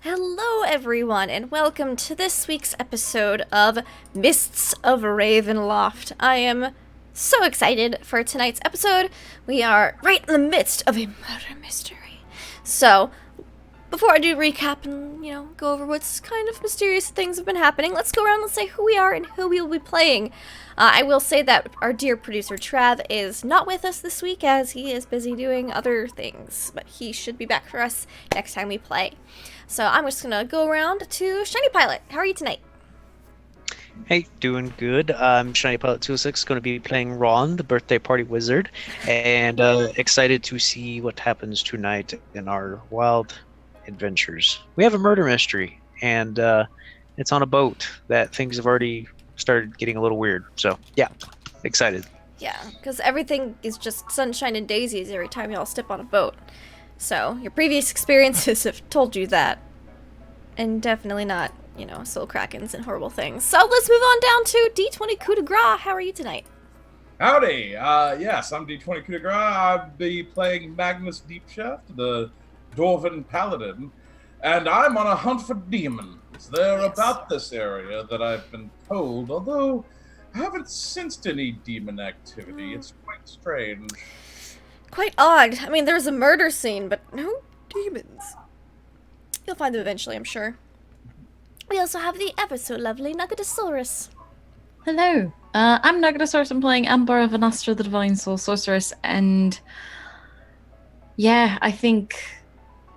Hello, everyone, and welcome to this week's episode of Mists of Ravenloft. I am so excited for tonight's episode. We are right in the midst of a murder mystery. So, before I do recap and, go over what's kind of mysterious things have been happening, let's go around and say who we are and who we will be playing. I will say that our dear producer Trav is not with us this week as he is busy doing other things, but he should be back for us next time we play. So I'm just gonna go around to Shiny Pilot. How are you tonight? Hey, doing good. I'm Shiny Pilot 206, going to be playing Ron, the birthday party wizard, and excited to see what happens tonight in our wild adventures. We have a murder mystery, and it's on a boat that things have already started getting a little weird. So, yeah, excited. Yeah, because everything is just sunshine and daisies every time y'all step on a boat. So, your previous experiences have told you that. And definitely not, soul krakens and horrible things. So, let's move on down to D20 Coup de Grace. How are you tonight? Howdy! Yes, I'm D20 Coup de Grace. I'll be playing Magnus Deepshaft, the Dwarven Paladin, and I'm on a hunt for demons. They're about this area that I've been told, although I haven't sensed any demon activity. It's quite strange. Quite odd. I mean, there's a murder scene, but no demons. You'll find them eventually, I'm sure. We also have the ever so lovely Nugatosaurus. Hello, I'm Nugatosaurus. I'm playing Amber of Anastra, the Divine Soul Sorceress, and yeah, I think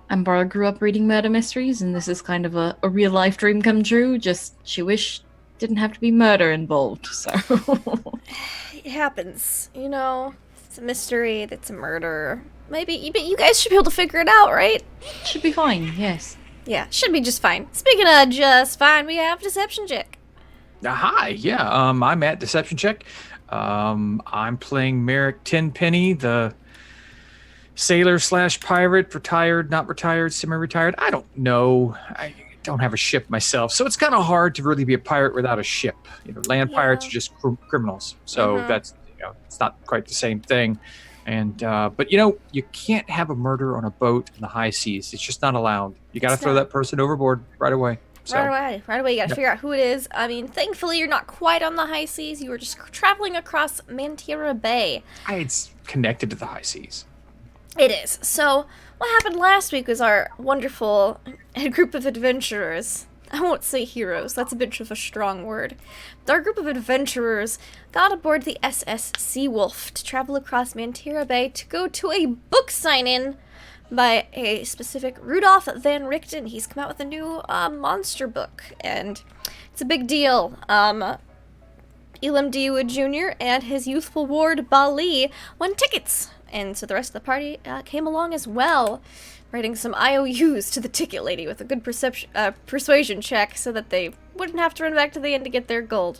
Amber grew up reading murder mysteries, and this is kind of a real life dream come true. Just she wished didn't have to be murder involved. So it happens, It's a mystery. It's a murder. Maybe you guys should be able to figure it out, right? should be fine. Yes. Yeah, should be just fine. Speaking of just fine, we have Deception Check. Hi, yeah, I'm at Deception Check. I'm playing Merrick Tenpenny, the sailor slash pirate, retired, not retired, semi-retired. I don't know. I don't have a ship myself, so it's kind of hard to really be a pirate without a ship. Land pirates are just criminals, so that's it's not quite the same thing. And but you can't have a murder on a boat in the high seas. It's just not allowed. You got to throw that person overboard right away. So, right away. You got to figure out who it is. I mean, thankfully, you're not quite on the high seas. You were just traveling across Mantira Bay. It's connected to the high seas. It is. So, what happened last week was our wonderful group of adventurers. I won't say heroes, that's a bit of a strong word. Our group of adventurers got aboard the SS Seawolf to travel across Mantira Bay to go to a book sign-in by a specific Rudolph Van Richten. He's come out with a new monster book, and it's a big deal. Elam Dewood Jr. and his youthful ward, Bali, won tickets, and so the rest of the party came along as well, writing some IOUs to the ticket lady with a good persuasion check so that they wouldn't have to run back to the inn to get their gold.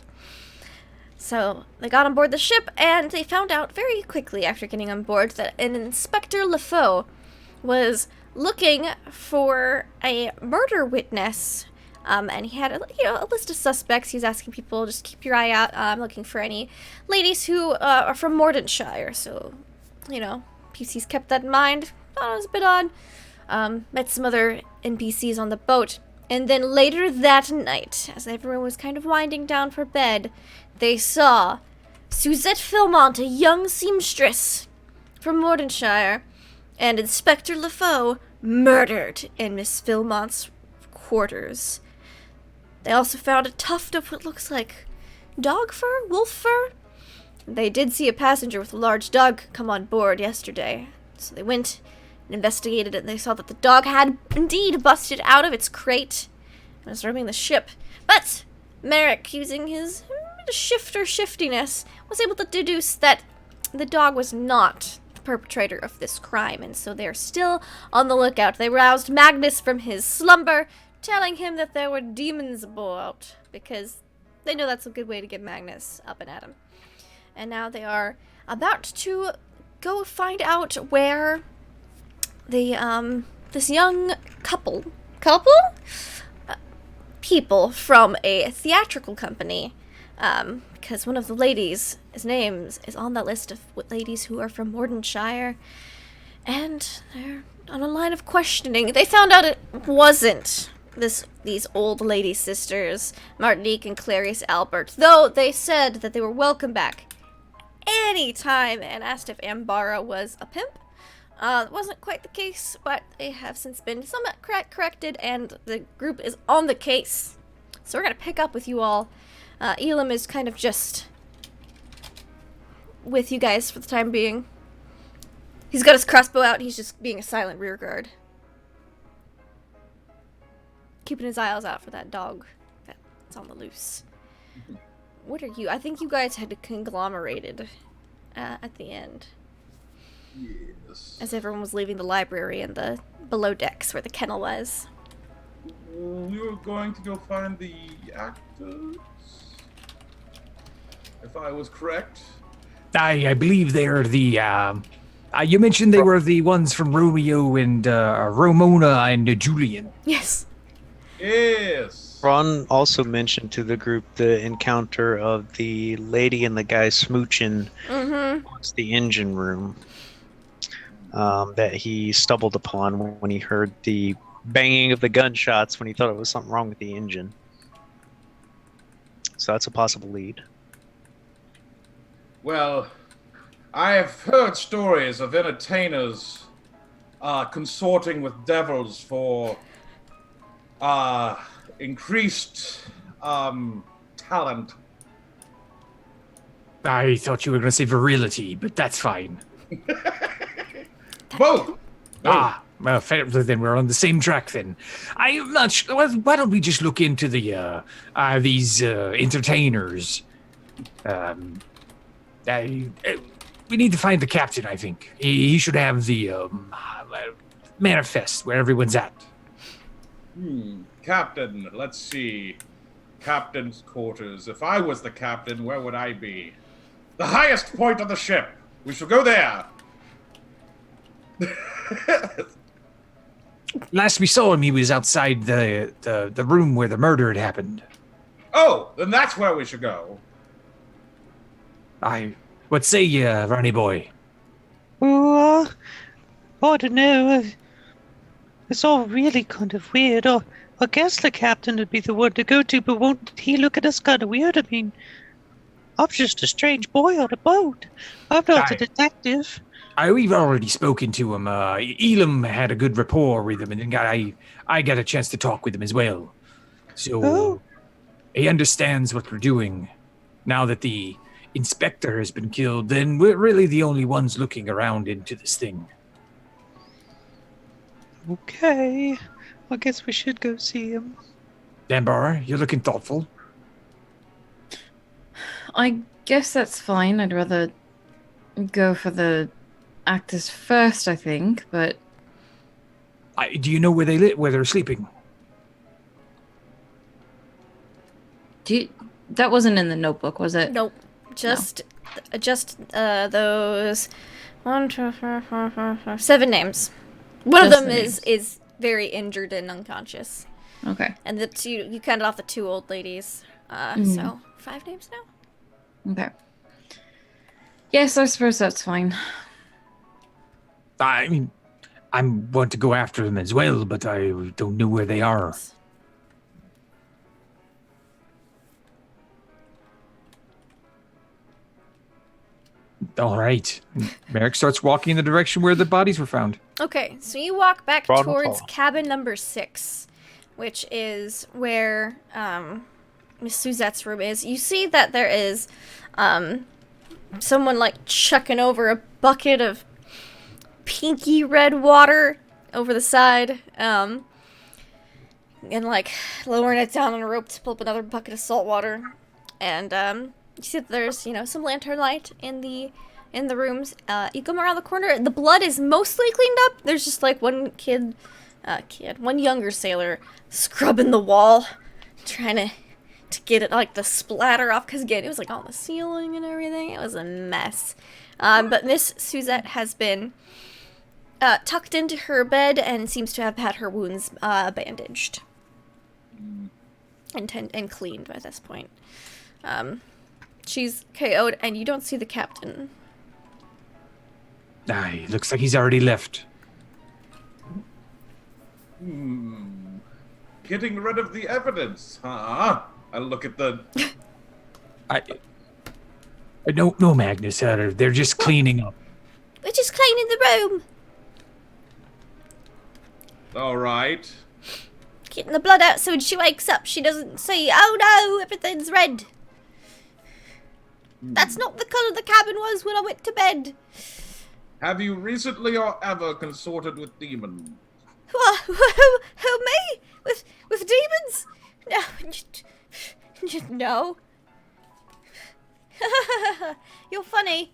So they got on board the ship, and they found out very quickly after getting on board that an Inspector LeFaux was looking for a murder witness. And he had a list of suspects. He was asking people, just keep your eye out. I'm looking for any ladies who are from Mordenshire. So, PCs kept that in mind. Thought it was a bit odd. Met some other NPCs on the boat. And then later that night, as everyone was kind of winding down for bed, they saw Suzette Philmont, a young seamstress from Mordenshire, and Inspector LeFaux murdered in Miss Philmont's quarters. They also found a tuft of what looks like dog fur, wolf fur. They did see a passenger with a large dog come on board yesterday, so they went and investigated it, and they saw that the dog had indeed busted out of its crate and was roaming the ship. But Merrick, using his shiftiness, was able to deduce that the dog was not the perpetrator of this crime, and so they're still on the lookout. They roused Magnus from his slumber, telling him that there were demons aboard, because they know that's a good way to get Magnus up and at him. And now they are about to go find out where the this young people from a theatrical company, because one of the ladies' names is on that list of ladies who are from Mordenshire, and they're on a line of questioning. They found out it wasn't these old lady sisters, Martinique and Clarice Albert, though they said that they were welcome back anytime and asked if Ambara was a pimp. It wasn't quite the case, but they have since been somewhat corrected, and the group is on the case. So we're gonna pick up with you all. Elam is kind of just with you guys for the time being. He's got his crossbow out, he's just being a silent rear guard. Keeping his eyes out for that dog that's on the loose. What are you? I think you guys had conglomerated at the end. Yes. As everyone was leaving the library and the below decks where the kennel was. We were going to go find the actors, if I was correct. I believe they're the. You mentioned they were the ones from Romeo and Ramona and Julian. Yes. Yes. Ron also mentioned to the group the encounter of the lady and the guy smooching towards the engine room that he stumbled upon when he heard the banging of the gunshots when he thought it was something wrong with the engine. So that's a possible lead. Well, I have heard stories of entertainers consorting with devils for increased talent. I thought you were going to say virility, but that's fine. Both. Well, then we're on the same track then. I'm not sure. Why don't we just look into the these entertainers? We need to find the captain, I think. He should have the manifest where everyone's at. Captain, let's see. Captain's quarters. If I was the captain, where would I be? The highest point of the ship. We shall go there. Last we saw him, he was outside the room where the murder had happened. Oh, then that's where we should go. What say you, Ronnie boy? Oh, I don't know. It's all really kind of weird. I guess the captain would be the one to go to, but won't he look at us kind of weird? I mean, I'm just a strange boy on a boat. I'm not a detective. We've already spoken to him. Elam had a good rapport with him, and then I got a chance to talk with him as well. So he understands what we're doing. Now that the inspector has been killed, then we're really the only ones looking around into this thing. Okay. I guess we should go see him. Dambar, you're looking thoughtful. I guess that's fine. I'd rather go for the actors first, I think, but... Do you know where they're sleeping? That wasn't in the notebook, was it? Nope. Just those 1, 2, 3, 4, 5, 6, 7 names. One of them is very injured and unconscious. Okay. And the two, you counted off the 2 old ladies. So 5 names now? Okay. Yes, I suppose that's fine. I mean, I want to go after them as well, but I don't know where they are. All right. Merrick starts walking in the direction where the bodies were found. Okay, so you walk back Ron will towards follow. cabin number 6, which is where Miss Suzette's room is. You see that there is someone like chucking over a bucket of pinky red water over the side, and like lowering it down on a rope to pull up another bucket of salt water. And you see that there's, some lantern light in the rooms. You come around the corner, the blood is mostly cleaned up. There's just like one one younger sailor scrubbing the wall, trying to get it like the splatter off, because again, it was like on the ceiling and everything. It was a mess. But Miss Suzette has been tucked into her bed and seems to have had her wounds bandaged and cleaned by this point. She's KO'd, and you don't see the captain. Looks like he's already left. getting rid of the evidence, huh? I look at the... No, Magnus. They're just cleaning up. We're just cleaning the room. All right. Getting the blood out so when she wakes up, she doesn't see, oh no, everything's red. That's not the colour the cabin was when I went to bed. Have you recently or ever consorted with demons? What? Who, me? With demons? No. No. You're funny.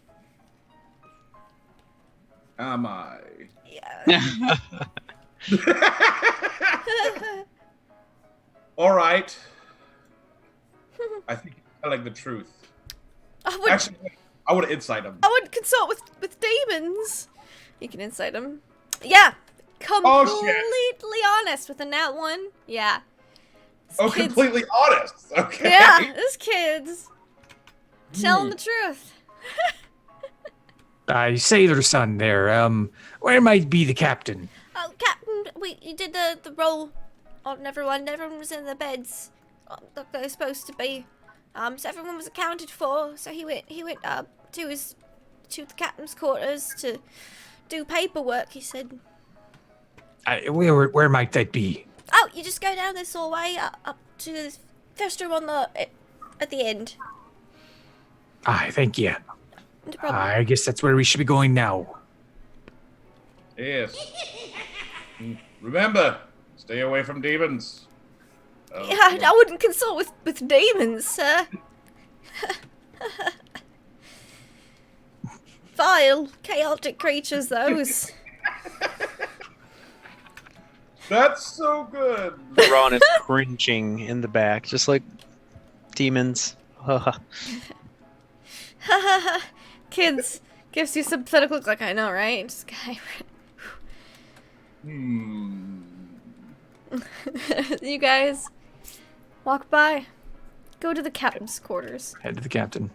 Am I? Yeah. All right. I think you're telling the truth. Actually, I want to insight him. I would consult with demons. You can insight him. Yeah. Completely honest with a nat 1. Yeah. This kid's... completely honest. Okay. Yeah, this kid's telling the truth. Sailor son there. Where might be the captain? Oh, Captain, you did the roll on everyone. Everyone was in their beds, like they were supposed to be. So everyone was accounted for. So he went to the captain's quarters to do paperwork. He said. Where might that be? Oh, you just go down this hallway up to the first room at the end. Thank you. No problem. I guess that's where we should be going now. Yes. Remember, stay away from demons. Yeah, I wouldn't consult with demons, sir. Vile, chaotic creatures, those. That's so good. Ron is cringing in the back, just like demons. Kids, gives you a sympathetic look like, I know, right? This guy. You guys walk by. Go to the captain's quarters. Head to the captain.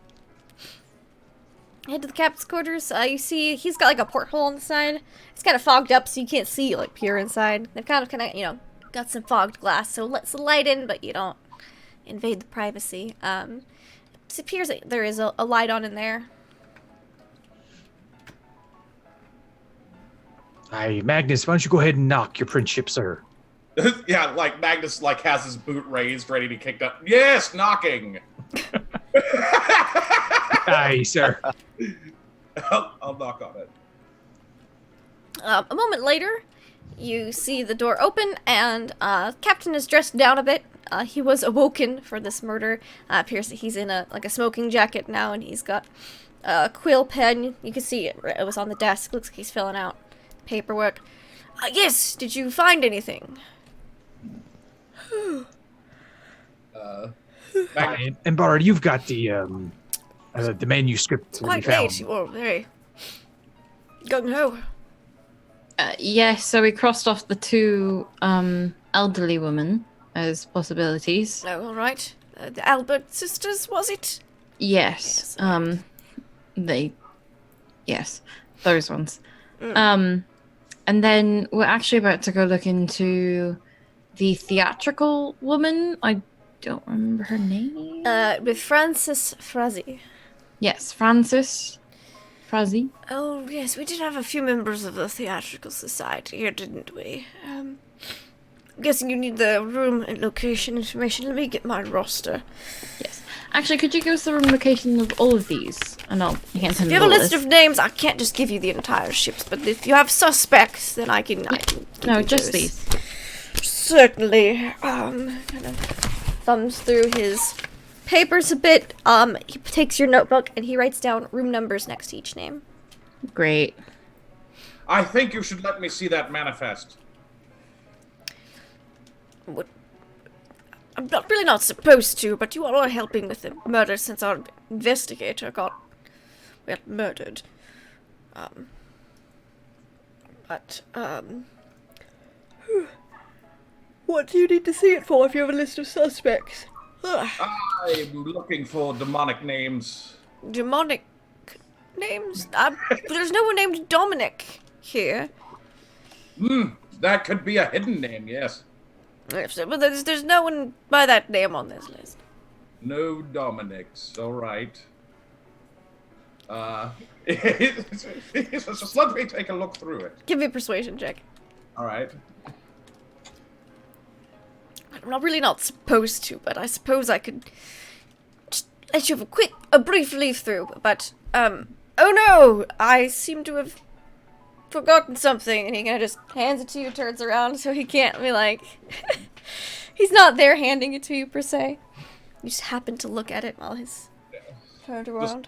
Head to the captain's quarters. You see he's got like a porthole on the side. It's kind of fogged up, so you can't see like pure inside. They've kind of got some fogged glass, so lets the light in, but you don't invade the privacy. It appears that there is a light on in there. Magnus, why don't you go ahead and knock your friendship, sir? Yeah, like Magnus has his boot raised, ready to kick up. Yes, knocking. Aye, sir. I'll knock on it. A moment later, you see the door open, and Captain is dressed down a bit. He was awoken for this murder. Appears that he's in a smoking jacket now, and he's got a quill pen. You can see it was on the desk. Looks like he's filling out paperwork. Yes, did you find anything? And Bard, you've got the manuscript. Quite late. You were very gung-ho. Yes, so we crossed off the two elderly women as possibilities. Oh, all right. The Albert sisters, was it? Yes. Yes, those ones. And then we're actually about to go look into the theatrical woman. I don't remember her name. With Frances Frazee. Yes, Frances Frazee. Oh, yes, we did have a few members of the Theatrical Society here, didn't we? I'm guessing you need the room and location information. Let me get my roster. Yes. Actually, could you give us the room location of all of these? I know you can't send If you have a list of names, I can't just give you the entire ships, but if you have suspects, then I can No, you just those. these. Certainly. Kind of thumbs through his papers a bit. He takes your notebook and he writes down room numbers next to each name. Great. I think you should let me see that manifest. What? I'm really not supposed to, but you all are helping with the murder since our investigator got murdered. What do you need to see it for if you have a list of suspects? I'm looking for demonic names. Demonic names? There's no one named Dominic here. That could be a hidden name, yes. But there's no one by that name on this list. No Dominics. All right. Just let me take a look through it. Give me a persuasion check. All right. I'm really not supposed to, but I suppose I could just let you have a brief leaf through. But, oh no! I seem to have forgotten something. And he kind of just hands it to you, turns around, so he can't be like... He's not there handing it to you, per se. You just happen to look at it while he's turned around.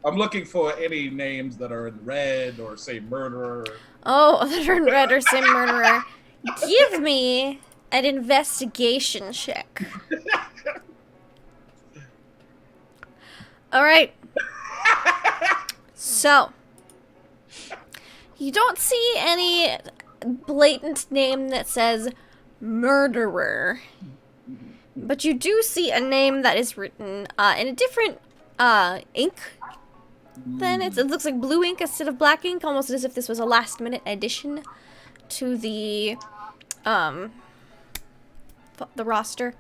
I'm looking for any names that are in red or say murderer. Oh, that are in red or say murderer. Give me an investigation check. Alright. So, you don't see any blatant name that says murderer. But you do see a name that is written in a different ink. Then it looks like blue ink instead of black ink, almost as if this was a last-minute addition to the roster.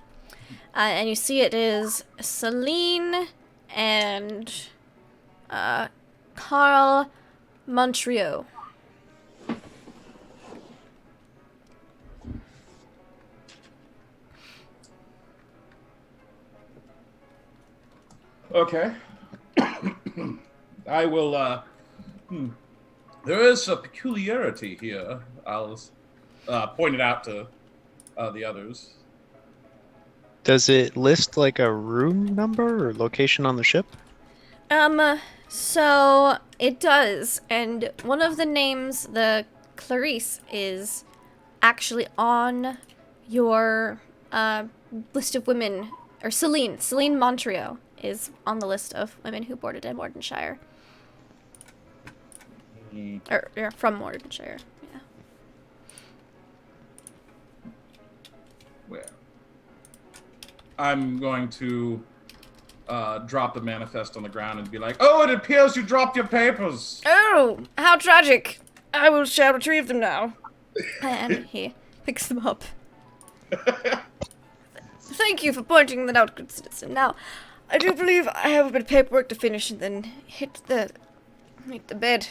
And you see it is Celine and Carl Montrieux. Okay. I will, There is a peculiarity here. I'll point it out to the others. Does it list like a room number or location on the ship? So it does, and one of the names, the Clarice, is actually on your list of women, or Celine Montrieux is on the list of women who boarded in Mordenshire. Or from Mordenshire, yeah. Where? I'm going to drop the manifest on the ground and be like, "Oh, it appears you dropped your papers." Oh, how tragic! I shall retrieve them now. And he picks them up. Thank you for pointing that out, good citizen. Now, I do believe I have a bit of paperwork to finish and then hit the bed.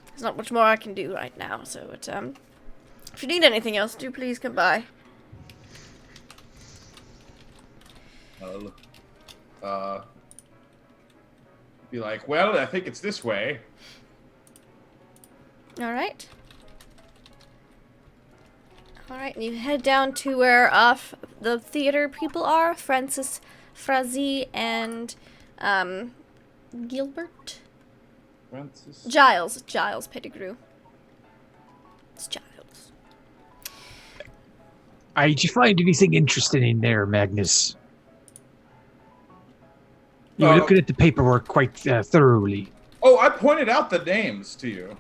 There's not much more I can do right now, so if you need anything else, do please come by. Be like, "Well, I think it's this way." Alright, and you head down to where the theater people are, Francis Frazee and Gilbert? Francis? Giles Pettigrew. It's Giles. Did you find anything interesting in there, Magnus? You were looking at the paperwork quite thoroughly. Oh, I pointed out the names to you.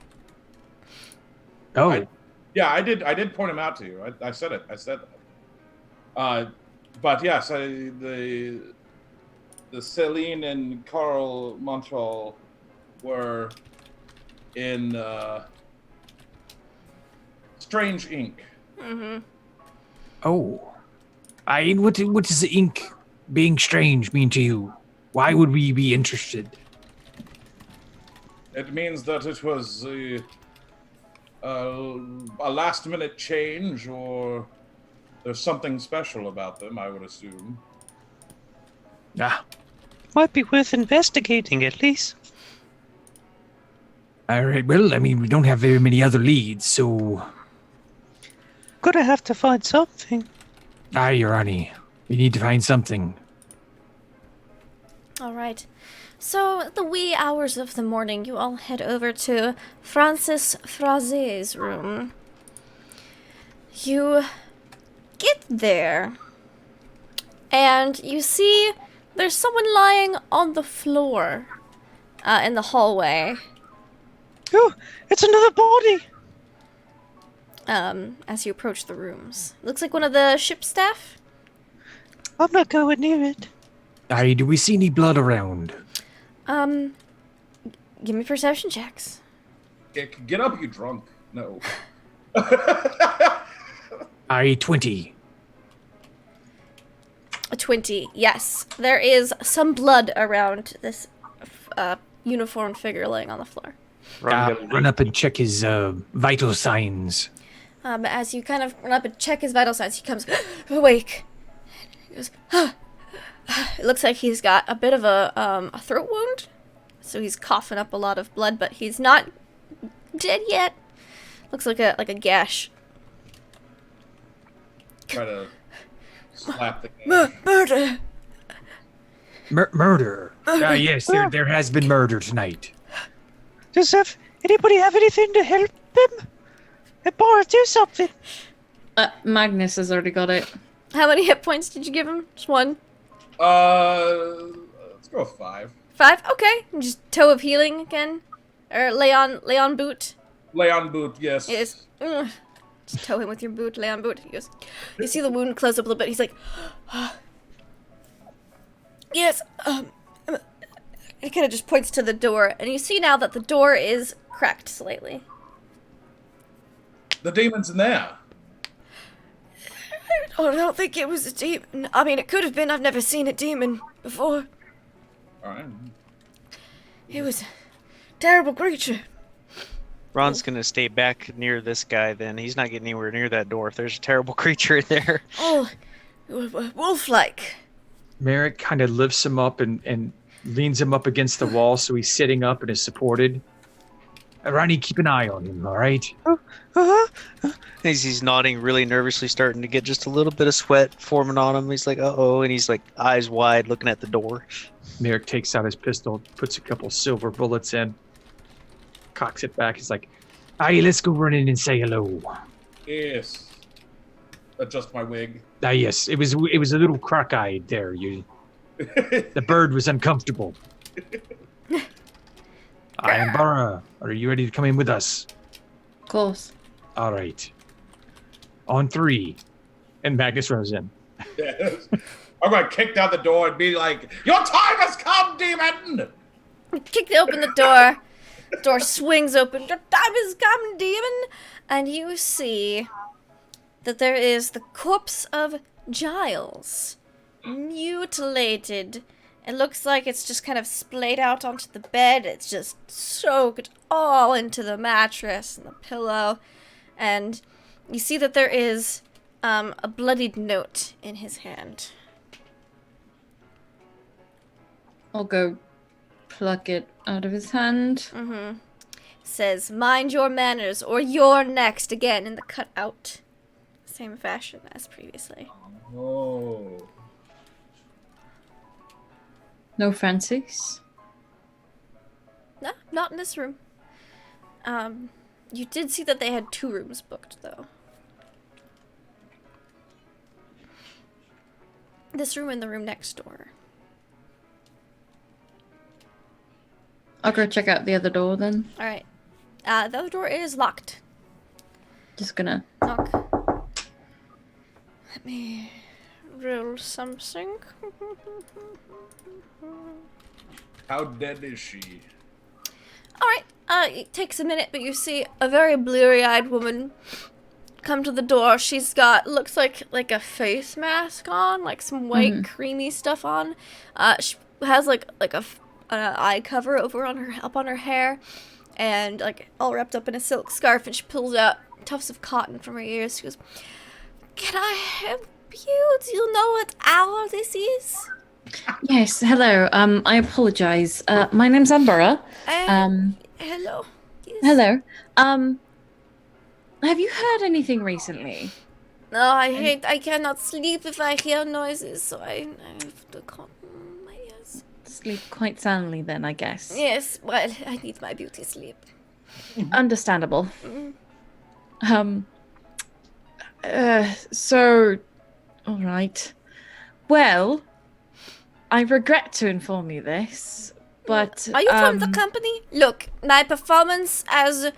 Oh. I did point them out to you. I said it. I said that. But yes, the Celine and Carl Montreux were in Strange Ink. Mm-hmm. Oh. What does the ink being strange mean to you? Why would we be interested? It means that it was a last-minute change, or there's something special about them, I would assume. Ah. Might be worth investigating at least. All right, well, I mean, we don't have very many other leads, so... Gonna have to find something. Aye, Your Honor. We need to find something. Alright. So, at the wee hours of the morning, you all head over to Francis Frazee's room. You get there, and you see there's someone lying on the floor in the hallway. Oh, it's another body! As you approach the rooms. Looks like one of the ship staff. I'm not going near it. Aye, do we see any blood around? Give me perception checks. Get up, you drunk. No. Aye, 20. A 20, yes. There is some blood around this uniformed figure laying on the floor. Run up and check his vital signs. As you kind of run up and check his vital signs, he comes awake. He goes, It looks like he's got a bit of a throat wound. So he's coughing up a lot of blood, but he's not dead yet. Looks like a gash. Try to slap the gash. Murder! Murder. Yes, there has been murder tonight. Does anybody have anything to help him? Embara, do something. Magnus has already got it. How many hit points did you give him? Just one? Let's go with 5. 5? Okay. Just toe of healing again. Or lay on boot. Lay on boot, yes. Yes. Just toe him with your boot, lay on boot. He goes, you see the wound close up a little bit. He's like, yes, he kind of just points to the door, and you see now that the door is cracked slightly. The demon's in there. I don't think it was a demon. I mean, it could have been. I've never seen a demon before. Alright. It was a terrible creature. Ron's gonna stay back near this guy then. He's not getting anywhere near that door if there's a terrible creature in there. Oh, wolf-like. Merrick kind of lifts him up and leans him up against the wall so he's sitting up and is supported. Ronnie, keep an eye on him, all right? As he's nodding really nervously, starting to get just a little bit of sweat forming on him. He's like, uh-oh, and he's like eyes wide looking at the door. Merrick takes out his pistol, puts a couple silver bullets in, cocks it back. He's like, aye, let's go run in and say hello. Yes. Adjust my wig. Yes, it was a little crock-eyed there. The bird was uncomfortable. I am Bara. Are you ready to come in with us? Of course. All right. On 3. And Magnus runs in. Yes. I'm gonna kick down the door and be like, your time has come, demon! Kick open the door. The door swings open. Your time has come, demon. And you see that there is the corpse of Giles. Mutilated. It looks like it's just kind of splayed out onto the bed. It's just soaked all into the mattress and the pillow. And you see that there is a bloodied note in his hand. I'll go pluck it out of his hand. Mm-hmm. Says, mind your manners or you're next. Again, in the cutout. Same fashion as previously. Oh. No Francis? No, not in this room. You did see that they had 2 rooms booked, though. This room and the room next door. I'll go check out the other door then. Alright. The other door is locked. Just gonna... Knock. Let me roll something. How dead is she? Alright, it takes a minute, but you see a very bleary-eyed woman come to the door. She's got, looks like a face mask on, like some white creamy stuff on. She has like a eye cover over on her, up on her hair, and like all wrapped up in a silk scarf, and she pulls out tufts of cotton from her ears. She goes, "Can I help you? Do you know what hour this is?" Yes, hello. I apologize. My name's Ambara. Hello. Yes. Hello. Have you heard anything recently? No, I cannot sleep if I hear noises, so I have to cotton my ears. Sleep quite soundly then, I guess. Yes, well, I need my beauty sleep. Understandable. So, all right. Well, I regret to inform you this, but... Are you from the company? Look, my performance as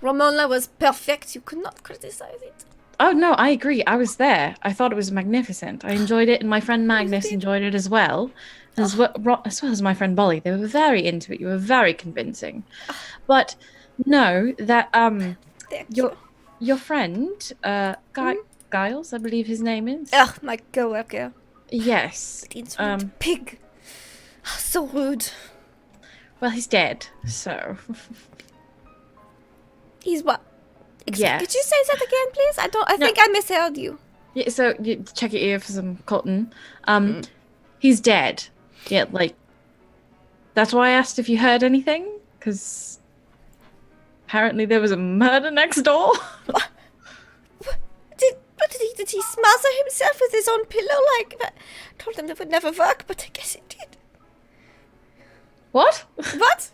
Ramona was perfect. You could not criticize it. Oh, no, I agree. I was there. I thought it was magnificent. I enjoyed it, and my friend Magnus enjoyed it as well. As well as my friend Bali. They were very into it. You were very convincing. But know that your friend, Giles, I believe his name is. Ugh, my coworker. Yes. Pig. So rude. Well, he's dead, so. He's what? Yes. Could you say that again, please? I think I misheard you. Yeah, so you check your ear for some cotton. He's dead. Yeah, like. That's why I asked if you heard anything, because apparently there was a murder next door. Did he smother himself with his own pillow? Like, I told him that would never work, but I guess it did. What? What?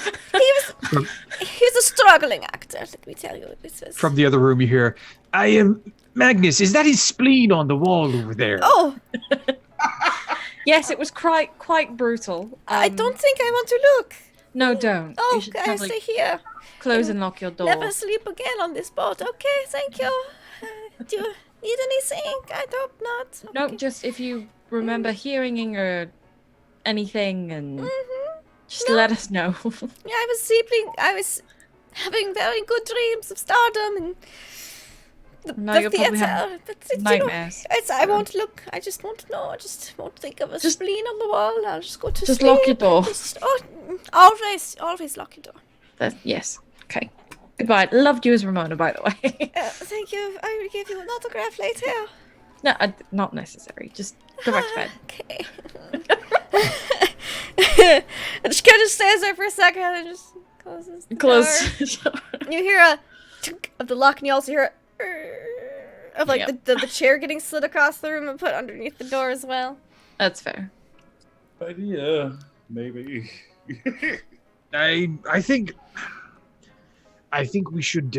He was a struggling actor. Let me tell you what this was. From the other room, you hear, "I am Magnus. Is that his spleen on the wall over there?" Oh, Yes, it was quite brutal. I don't think I want to look. No, don't. Oh, You should I probably stay here. close and lock your door. Never sleep again on this boat. Okay, thank you. Do you need anything? I hope not. No, Okay. just if you remember hearing or anything, and just No. let us know. Yeah, I was having very good dreams of stardom and Now the you'll probably have theater. But it's, nightmares. I won't look. I just won't know. I just won't think of a Just- spleen on the wall. I'll just go to Just sleep. lock your door. Always lock your door. Yes. Okay. Goodbye. Loved you as Ramona, by the way. Thank you. I will give you an autograph later. No, not necessary. Just go back to bed. Okay. And she kind of stays there for a second and just closes the door. Close. You hear a tink of the lock, and you also hear of like Yep. the chair getting slid across the room and put underneath the door as well. That's fair. Idea, maybe. I think we should.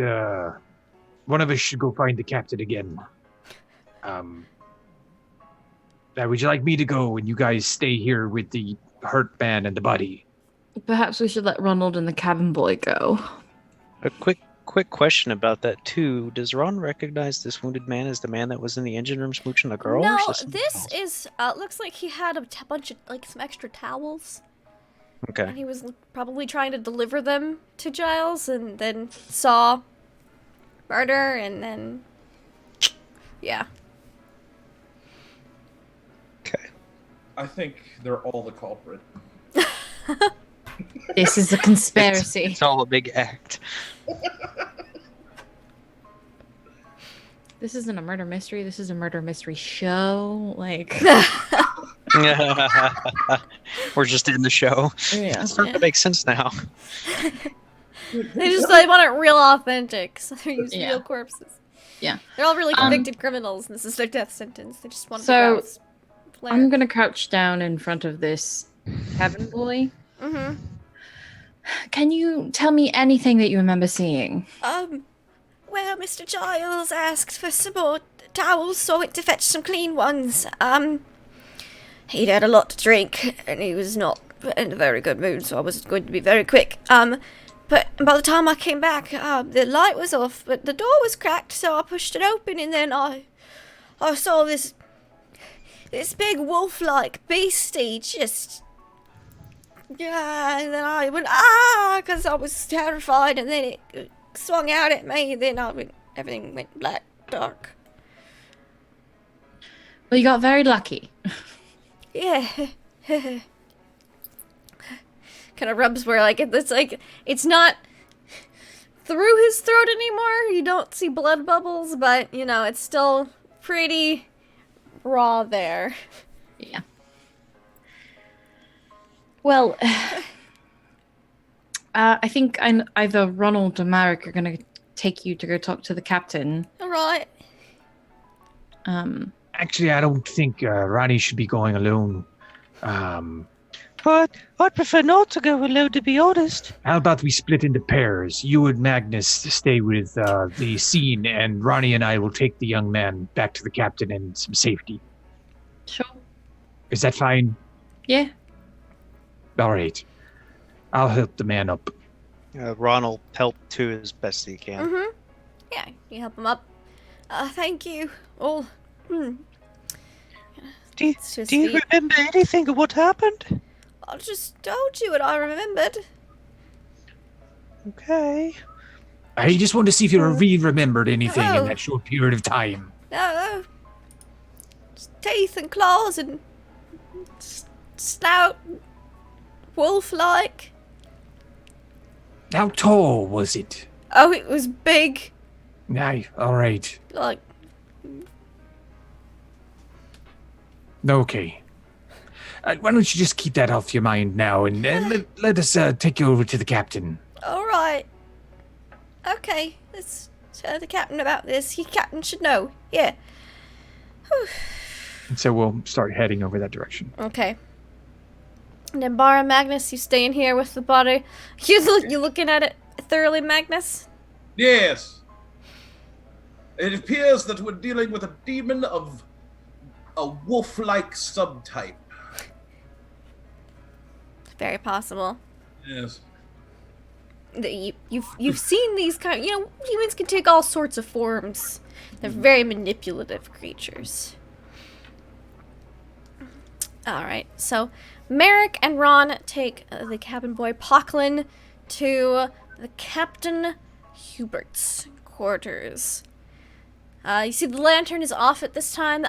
One of us should go find the captain again. Would you like me to go and you guys stay here with the hurt man and the body? Perhaps we should let Ronald and the cabin boy go. A quick question about that too. Does Ron recognize this wounded man as the man that was in the engine room smooching the girl? No, or is this something this else? is looks like he had a bunch of like some extra towels, Okay. and he was probably trying to deliver them to Giles, and then saw murder, and then yeah. Okay. I think they're all the culprit. This is a conspiracy. It's all a big act. This isn't a murder mystery. This is a murder mystery show. Like, We're just in the show. yeah. It's starting to make sense now. They want it real authentic, so they're using Yeah. real corpses. Yeah. They're all really convicted criminals, and this is their death sentence. They just want to So, go out. I'm gonna crouch down in front of this cabin boy. Mm-hmm. Can you tell me anything that you remember seeing? Well, Mr. Giles asked for some more towels, so I went to fetch some clean ones. He'd had a lot to drink, and he was not in a very good mood, so I was going to be very quick. But by the time I came back, the light was off, but the door was cracked, so I pushed it open, and then I saw this big wolf-like beastie just... Yeah, and then I went, because I was terrified, and then it swung out at me, and then everything went black, dark. Well, you got very lucky. Yeah. Kind of rubs where, like, it's not through his throat anymore. You don't see blood bubbles, but, you know, it's still pretty raw there. Yeah. Well, I think either Ronald or Marek are going to take you to go talk to the captain. All right. Actually, I don't think Ronnie should be going alone. But I'd prefer not to go alone, to be honest. How about we split into pairs? You and Magnus stay with the scene, and Ronnie and I will take the young man back to the captain and some safety. Sure. Is that fine? Yeah. All right. I'll help the man up. Ron will help too as best he can. Mm-hmm. Yeah, you help him up. Thank you. All. Do It's just you the- remember anything of what happened? I just told you what I remembered. Okay. I just wanted to see if you remembered anything in Oh. that short period of time. No. Teeth and claws and snout, wolf-like. How tall was it? Oh, it was big. Aye, all right. Like, Okay. Why don't you just keep that off your mind now, and let us take you over to the captain. all right. Okay, let's tell the captain about this. The captain should know. Yeah. And so we'll start heading over that direction. Okay. And then Bara, Magnus, you staying here with the body. You looking at it thoroughly, Magnus? Yes. It appears that we're dealing with a demon of a wolf-like subtype. Very possible. Yes. You've seen these kind. Humans can take all sorts of forms. They're very manipulative creatures. All right, so Merrick and Ron take the cabin boy Poklin to the Captain Hubert's quarters. You see the lantern is off at this time,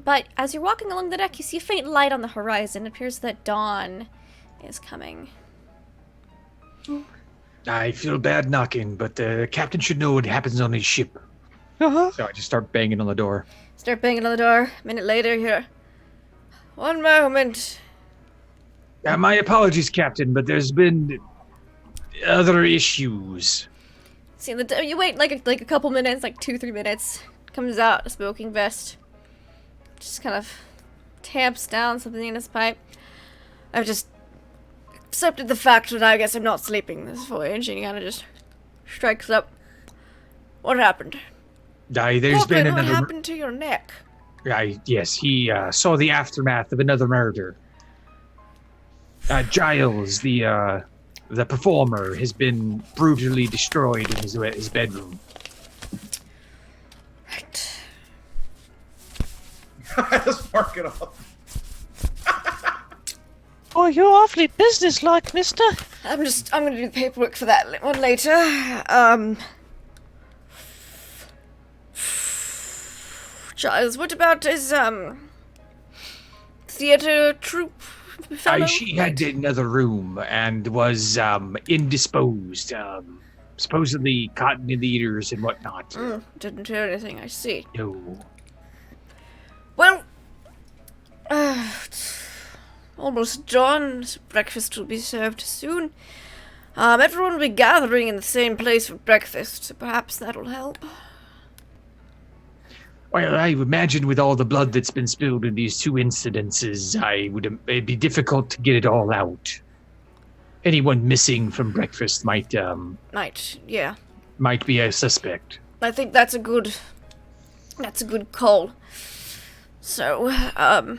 but as you're walking along the deck, you see a faint light on the horizon. It appears that dawn is coming. I feel bad knocking, but the captain should know what happens on his ship. Uh-huh. So I just start banging on the door. Start banging on the door. A minute later, here. One moment. My apologies, Captain, but there's been other issues. See, you wait like a couple minutes, like 2-3 minutes. Comes out a smoking vest. Just kind of tamps down something in his pipe. I've just accepted the fact that I guess I'm not sleeping this voyage, and he kind of just strikes up. What happened? There's been What another. happened to your neck? Yes, he saw the aftermath of another murder. Giles, the performer, has been brutally destroyed in his bedroom. Right. I just mark it off. Oh, you're awfully businesslike, mister. I'm gonna do the paperwork for that one later. Giles, what about his, theater troupe fellow? She had another room and was indisposed, supposedly cotton in the ears and whatnot. Didn't hear anything, I see. No. Well, it's almost dawn. Breakfast will be served soon. Everyone will be gathering in the same place for breakfast, so perhaps that'll help. Well, I imagine with all the blood that's been spilled in these two incidences, it'd be difficult to get it all out. Anyone missing from breakfast might Yeah. be a suspect. I think that's a good call. So, I'll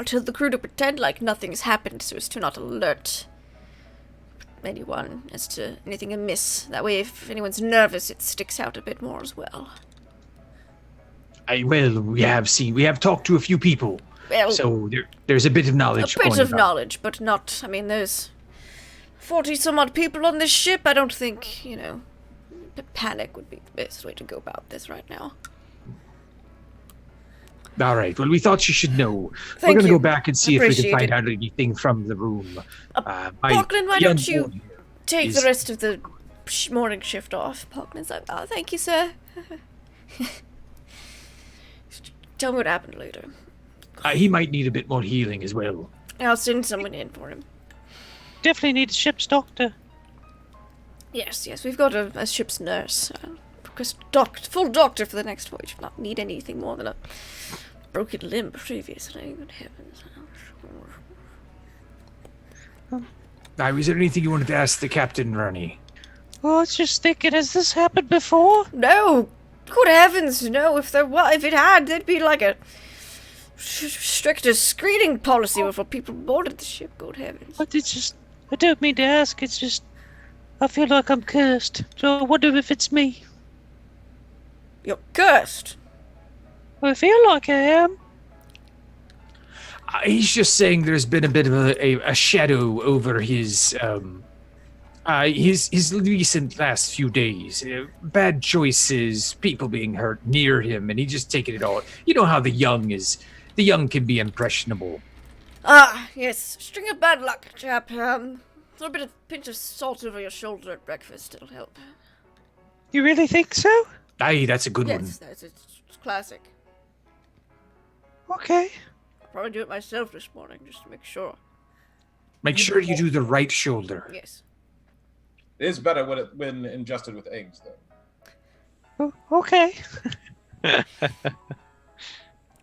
tell the crew to pretend like nothing's happened so as to not alert anyone as to anything amiss. That way, if anyone's nervous, it sticks out a bit more as well. We have talked to a few people, Well, so there's a bit of knowledge. a bit going of about. knowledge, but not, there's 40-some-odd people on this ship. I don't think, panic would be the best way to go about this right now. All right. Well, we thought you should know. Thank We're going to you. go back and see if we Appreciate can find it. out anything from the room. Parkland, why don't you take is- the rest of the morning shift off? Parkland's like, oh, thank you, sir. Tell me what happened later. He might need a bit more healing as well. I'll send someone in for him. Definitely need a ship's doctor. Yes, we've got a ship's nurse. Full doctor for the next voyage. Not need anything more than a broken limb previously. Good heavens. Was there anything you wanted to ask the captain, Ronnie? Oh, I was just thinking, has this happened before? No! Good heavens, no. If it had, there'd be like a stricter screening policy before people boarded the ship. Good heavens. But it's just, I don't mean to ask, it's just, I feel like I'm cursed. So I wonder if it's me. You're cursed. I feel like I am. He's just saying there's been a bit of a shadow over his His recent last few days, bad choices, people being hurt near him, and he just taking it all. You know how the young is. The young can be impressionable. Ah, yes. String of bad luck, chap. A little bit of pinch of salt over your shoulder at breakfast. It'll help. You really think so? Aye, that's a good one. Yes, it's classic. Okay. I'll probably do it myself this morning just to make sure. Make sure you do the right shoulder. Yes. It is better when ingested with eggs, though. Oh, okay. All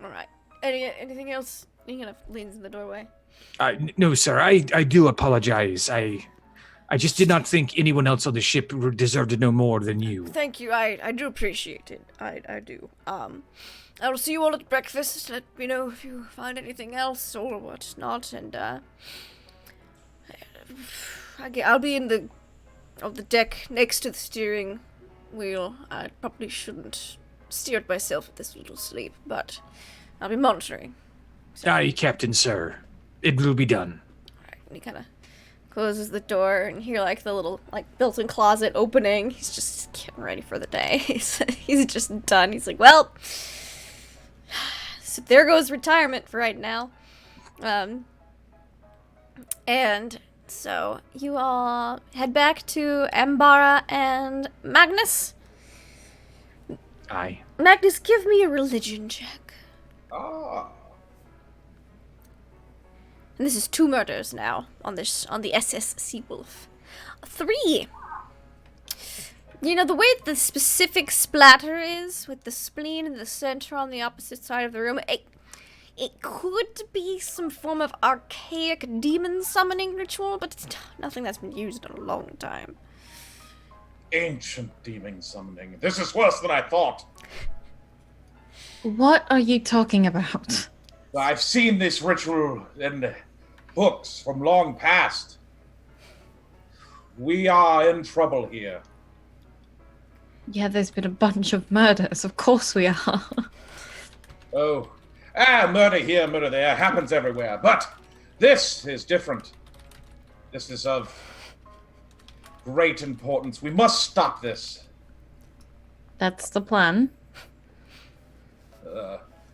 right. Anything else? He kind of leans in the doorway. No, sir. I do apologize. I just did not think anyone else on the ship deserved to know more than you. Thank you. I do appreciate it. I do. I will see you all at breakfast. Let me know if you find anything else or what's not, and I'll be in the deck next to the steering wheel. I probably shouldn't steer it myself with this little sleep, but I'll be monitoring. So. Aye, Captain, sir. It will be done. Alright, and he kind of closes the door, and you hear, like, the little, like, built-in closet opening. He's just getting ready for the day. He's just done. He's like, well, so there goes retirement for right now. And so you all head back to Ambara and Magnus. Aye. Magnus, give me a religion check. Ah. And this is 2 murders now on the SS Seawolf. 3. You know, the way the specific splatter is, with the spleen in the center on the opposite side of the room, it could be some form of archaic demon summoning ritual, but it's nothing that's been used in a long time. Ancient demon summoning. This is worse than I thought. What are you talking about? I've seen this ritual in books from long past. We are in trouble here. Yeah, there's been a bunch of murders. Of course we are. Oh. Murder here, murder there. Happens everywhere. But this is different. This is of great importance. We must stop this. That's the plan.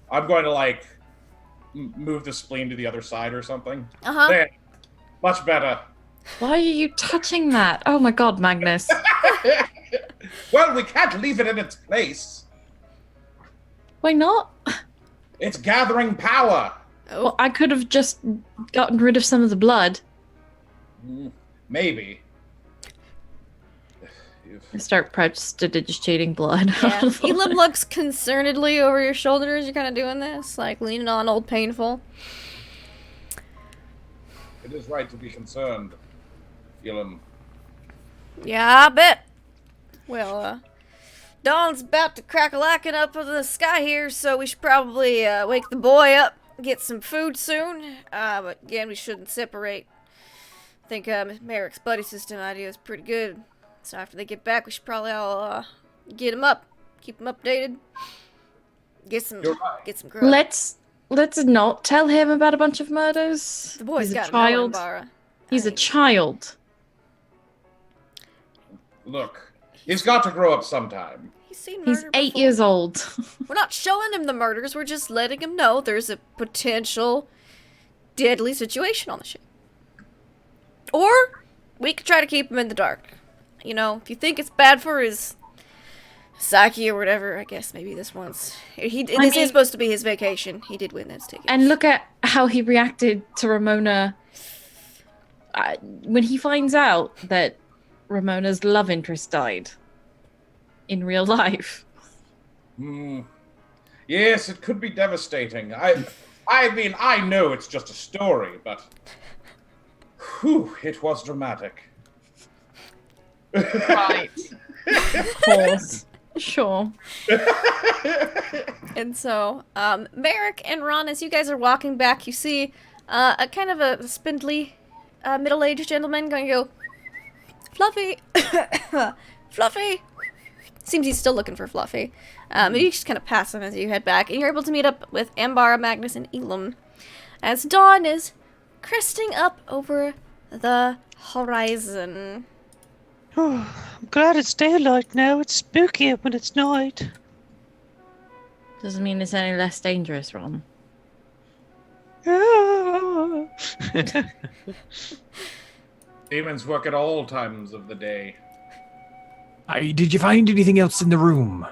I'm going to, like, move the spleen to the other side or something. Uh-huh. There. Much better. Why are you touching that? Oh my god, Magnus. Well, we can't leave it in its place. Why not? It's gathering power. Oh. Well, I could have just gotten rid of some of the blood. Maybe. I start prestidigitating blood. Yeah. Elam looks concernedly over your shoulder as you're kind of doing this, like leaning on Old Painful. It is right to be concerned, Elam. Yeah, I bet. Well, dawn's about to crack-a-lackin' up in the sky here, so we should probably wake the boy up, get some food soon. But again, we shouldn't separate. I think Merrick's buddy system idea is pretty good. So after they get back, we should probably all get him up, keep him updated, get some grub. Let's not tell him about a bunch of murders. The boy's He's got a child. Bara. He's a child. Look, he's got to grow up sometime. He's seen murder He's 8 before. years old. We're not showing him the murders. We're just letting him know there's a potential deadly situation on the ship. Or we could try to keep him in the dark. You know, if you think it's bad for his psyche or whatever, I guess maybe this once. This is supposed to be his vacation. He did win those tickets. And look at how he reacted to Ramona when he finds out that Ramona's love interest died in real life. Yes, it could be devastating. I mean, I know it's just a story, but whew, it was dramatic. Right. Of course. Sure. And so, Merrick and Ron, as you guys are walking back, you see a kind of a spindly, middle-aged gentleman going to go, Fluffy! Fluffy! Seems he's still looking for Fluffy. You just kind of pass him as you head back, and you're able to meet up with Ambara, Magnus, and Elam as dawn is cresting up over the horizon. Oh, I'm glad it's daylight now. It's spookier when it's night. Doesn't mean it's any less dangerous, Ron. Ah. Demons work at all times of the day. Did you find anything else in the room?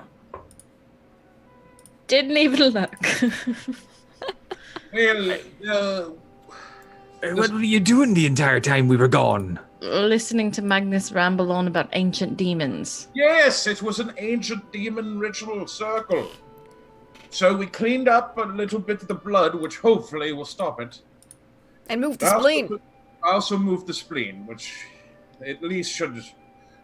Didn't even look. Well, What were you doing the entire time we were gone? Listening to Magnus ramble on about ancient demons. yes, it was an ancient demon ritual circle. So we cleaned up a little bit of the blood, which hopefully will stop it. And move the spleen. I also moved the spleen, which at least should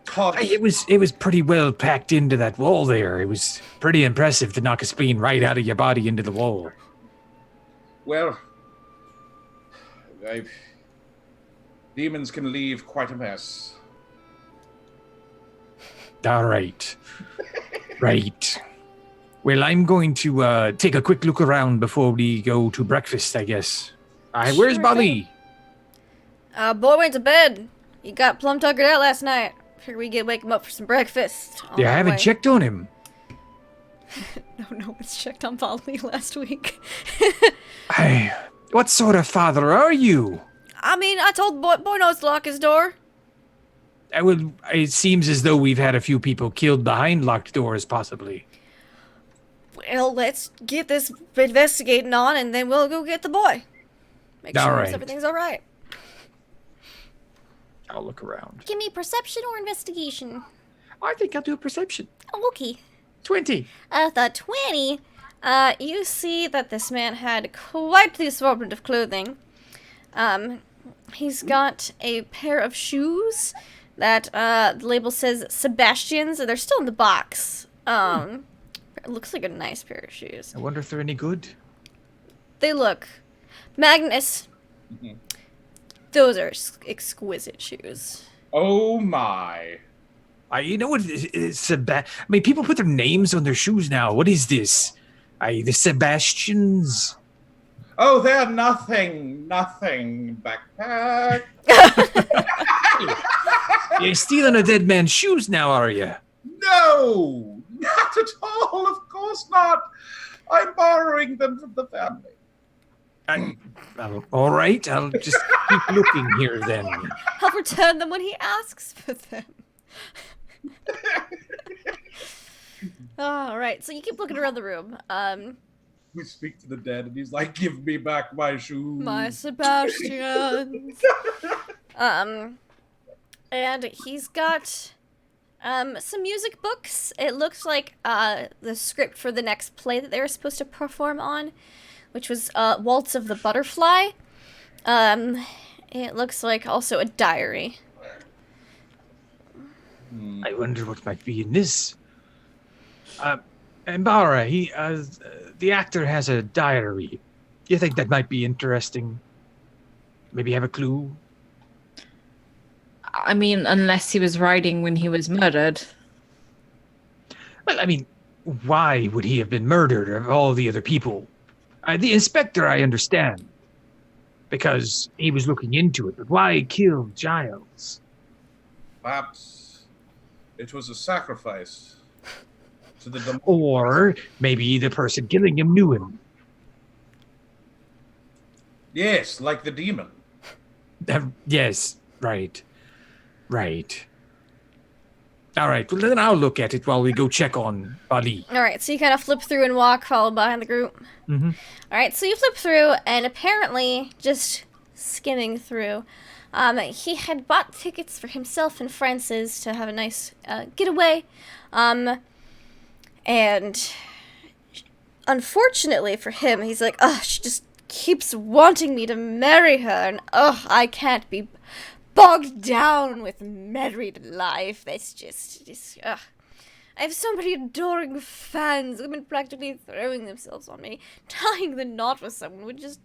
cause... It was pretty well packed into that wall there. It was pretty impressive to knock a spleen right out of your body into the wall. Well, demons can leave quite a mess. All right. Right. Well, I'm going to take a quick look around before we go to breakfast, I guess. Where's Sure Bali? Boy went to bed. He got plumb tuckered out last night. Figured we could wake him up for some breakfast. on Yeah, I our haven't way. checked on him. No one's checked on Bali last week. What sort of father are you? I mean, I told boy knows to lock his door. It seems as though we've had a few people killed behind locked doors, possibly. Well, let's get this investigating on, and then we'll go get the boy. Make All sure right. everything's all right. I'll look around. Give me perception or investigation. I think I'll do a perception. Oh, okay. 20. The 20, you see that this man had quite the assortment of clothing. He's got a pair of shoes that, the label says Sebastian's, they're still in the box. It looks like a nice pair of shoes. I wonder if they're any good. They look. Magnus, those are exquisite shoes. Oh my. You know what? People put their names on their shoes now. What is this? The Sebastians. Oh, they're nothing. Backpack. You're stealing a dead man's shoes now, are you? No, not at all. Of course not. I'm borrowing them from the family. All right, I'll just keep looking here then. I'll return them when he asks for them. All right, so you keep looking around the room. We speak to the dead, and he's like, "Give me back my shoes." My Sebastians. And he's got some music books. It looks like the script for the next play that they were supposed to perform on, which was Waltz of the Butterfly. It looks like also a diary. I wonder what might be in this. Mbara, the actor has a diary. You think that might be interesting? Maybe have a clue? I mean, unless he was writing when he was murdered. Well, I mean, why would he have been murdered of all the other people? The inspector, I understand, because he was looking into it, but why kill Giles? Perhaps it was a sacrifice to the Or maybe the person killing him knew him. Yes, like the demon. Yes, right. All right, well, then I'll look at it while we go check on Bali. All right, so you kind of flip through and walk, followed behind the group. Mm-hmm. All right, so you flip through, and apparently, just skimming through, he had bought tickets for himself and Francis to have a nice getaway. And unfortunately for him, he's like, she just keeps wanting me to marry her, and I can't be bogged down with married life. That's just I have so many adoring fans. Women practically throwing themselves on me. Tying the knot with someone would just...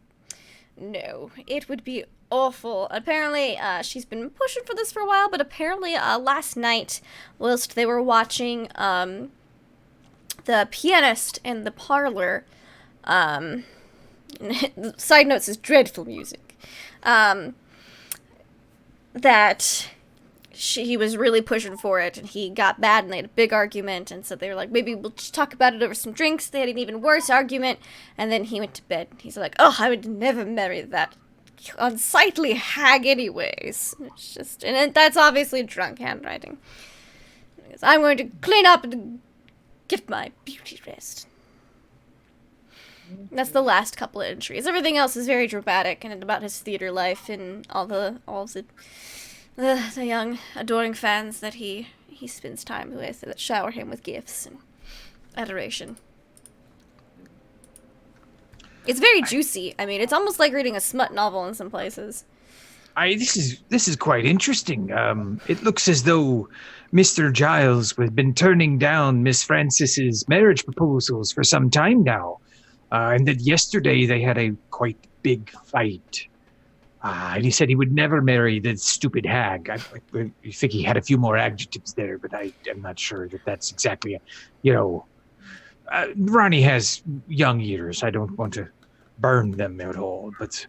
No, it would be awful. Apparently, she's been pushing for this for a while, but apparently last night, whilst they were watching the pianist in the parlor, side notes is dreadful music, that he was really pushing for it, and he got mad, and they had a big argument, and so they were like, maybe we'll just talk about it over some drinks. They had an even worse argument, and then he went to bed. He's like, oh, I would never marry that unsightly hag anyways. It's just, and that's obviously drunk handwriting. I'm going to clean up and get my beauty rest. That's the last couple of entries. Everything else is very dramatic and about his theater life and all the young, adoring fans that he spends time with that shower him with gifts and adoration. It's very juicy. I mean, it's almost like reading a smut novel in some places. This is quite interesting. It looks as though Mr. Giles has been turning down Miss Francis's marriage proposals for some time now. And that yesterday they had a quite big fight. And he said he would never marry the stupid hag. I think he had a few more adjectives there, but I am not sure that that's exactly, Ronnie has young ears. I don't want to burn them at all, but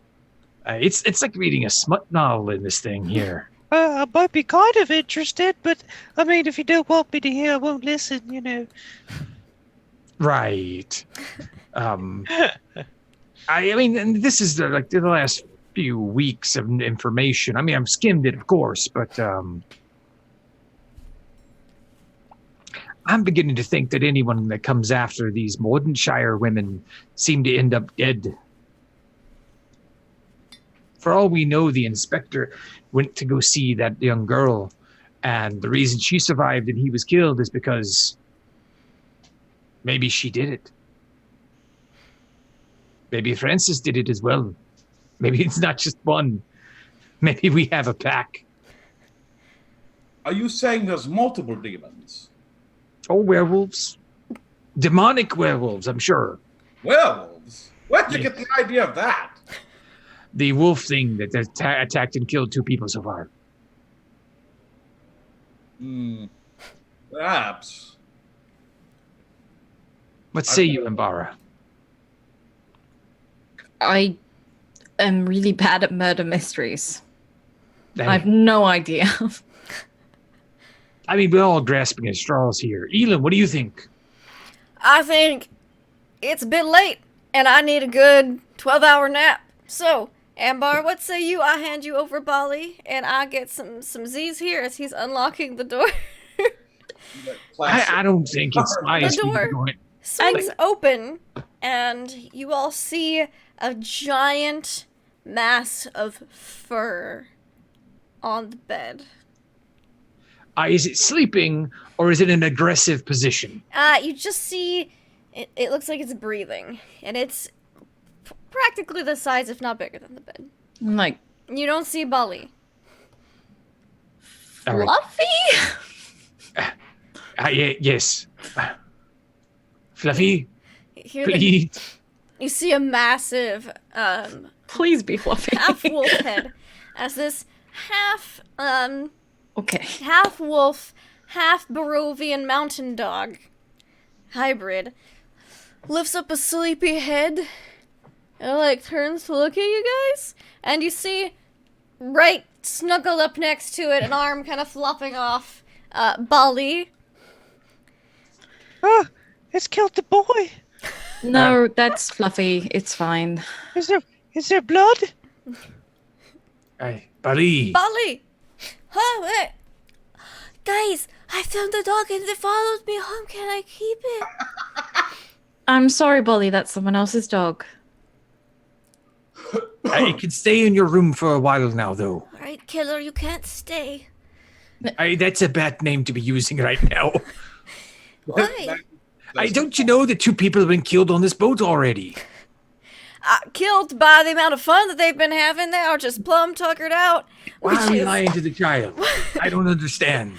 it's like reading a smut novel in this thing here. I might be kind of interested, but I mean, if you don't want me to hear, I won't listen, Right. I mean, and this is the last few weeks of information. I mean, I've skimmed it, of course, but I'm beginning to think that anyone that comes after these Mordenshire women seem to end up dead. For all we know, the inspector went to go see that young girl, and the reason she survived and he was killed is because maybe she did it. Maybe Francis did it as well. Maybe it's not just one. Maybe we have a pack. Are you saying there's multiple demons? Oh, werewolves. Demonic werewolves, I'm sure. Werewolves? Where'd you get the idea of that? The wolf thing that attacked and killed 2 people so far. Perhaps. What say you, Embara? I am really bad at murder mysteries. I have no idea. I mean, we're all grasping at straws here. Elin, what do you think? I think it's a bit late, and I need a good 12-hour nap. So, Ambar, what say you? I hand you over Bali, and I get some Z's here as he's unlocking the door. I don't think it's nice. The door swings open, and you all see a giant mass of fur on the bed. Is it sleeping, or is it in an aggressive position? You just see, it looks like it's breathing, and it's practically the size, if not bigger than the bed. Like, you don't see Bali. Fluffy? Yes. Fluffy, please. You see a massive, Please be Fluffy. half wolf head as this half wolf, half Barovian mountain dog hybrid lifts up a sleepy head and turns to look at you guys, and you see right snuggled up next to it, an arm kind of flopping off, Bali. Oh, it's killed the boy. No, that's Fluffy. It's fine. Is there blood? Bali. Bali! Huh, wait. Guys, I found the dog and it followed me home. Can I keep it? I'm sorry, Bolly. That's someone else's dog. It can stay in your room for a while now, though. Alright, killer, you can't stay. That's a bad name to be using right now. Why? Don't you know that 2 people have been killed on this boat already? Killed by the amount of fun that they've been having. They are just plumb tuckered out. Why are you lying to the child? I don't understand.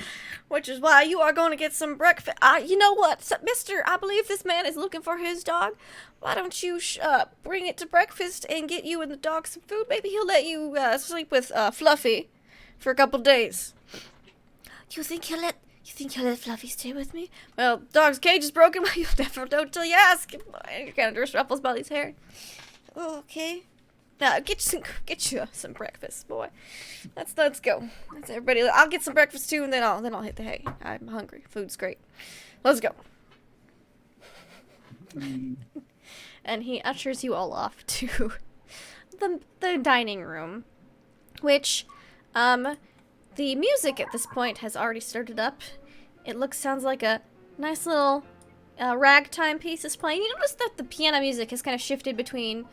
Which is why you are going to get some breakfast. You know what, mister, I believe this man is looking for his dog. Why don't you bring it to breakfast and get you and the dog some food? Maybe he'll let you sleep with Fluffy for a couple days. You think he'll let Fluffy stay with me? Well, dog's cage is broken, but you'll never know till you ask. He kind of just ruffles Belly's hair. Oh, okay. Get you some breakfast, boy. Let's go. Let's everybody. I'll get some breakfast too, and then I'll hit the hay. I'm hungry. Food's great. Let's go. And he ushers you all off to the dining room, which, the music at this point has already started up. It sounds like a nice little ragtime piece is playing. You notice that the piano music has kind of shifted between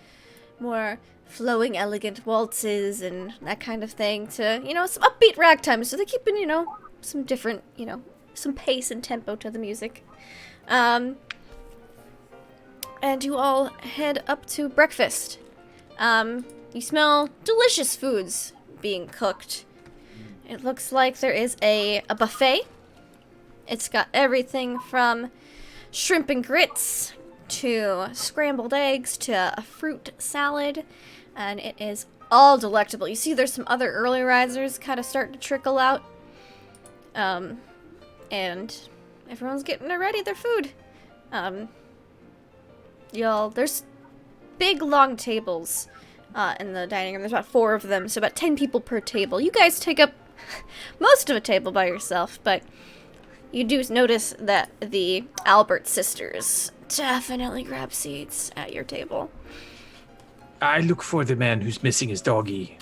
more flowing, elegant waltzes and that kind of thing to, some upbeat ragtime. So they're keeping, some different, some pace and tempo to the music. And you all head up to breakfast. You smell delicious foods being cooked. It looks like there is a buffet. It's got everything from shrimp and grits to scrambled eggs to a fruit salad, and it is all delectable. You see there's some other early risers kind of starting to trickle out, and everyone's getting ready their food. There's big long tables in the dining room. There's about 4 of them, so about 10 people per table. You guys take up most of a table by yourself, but you do notice that the Albert sisters definitely grab seats at your table. I look for the man who's missing his doggy.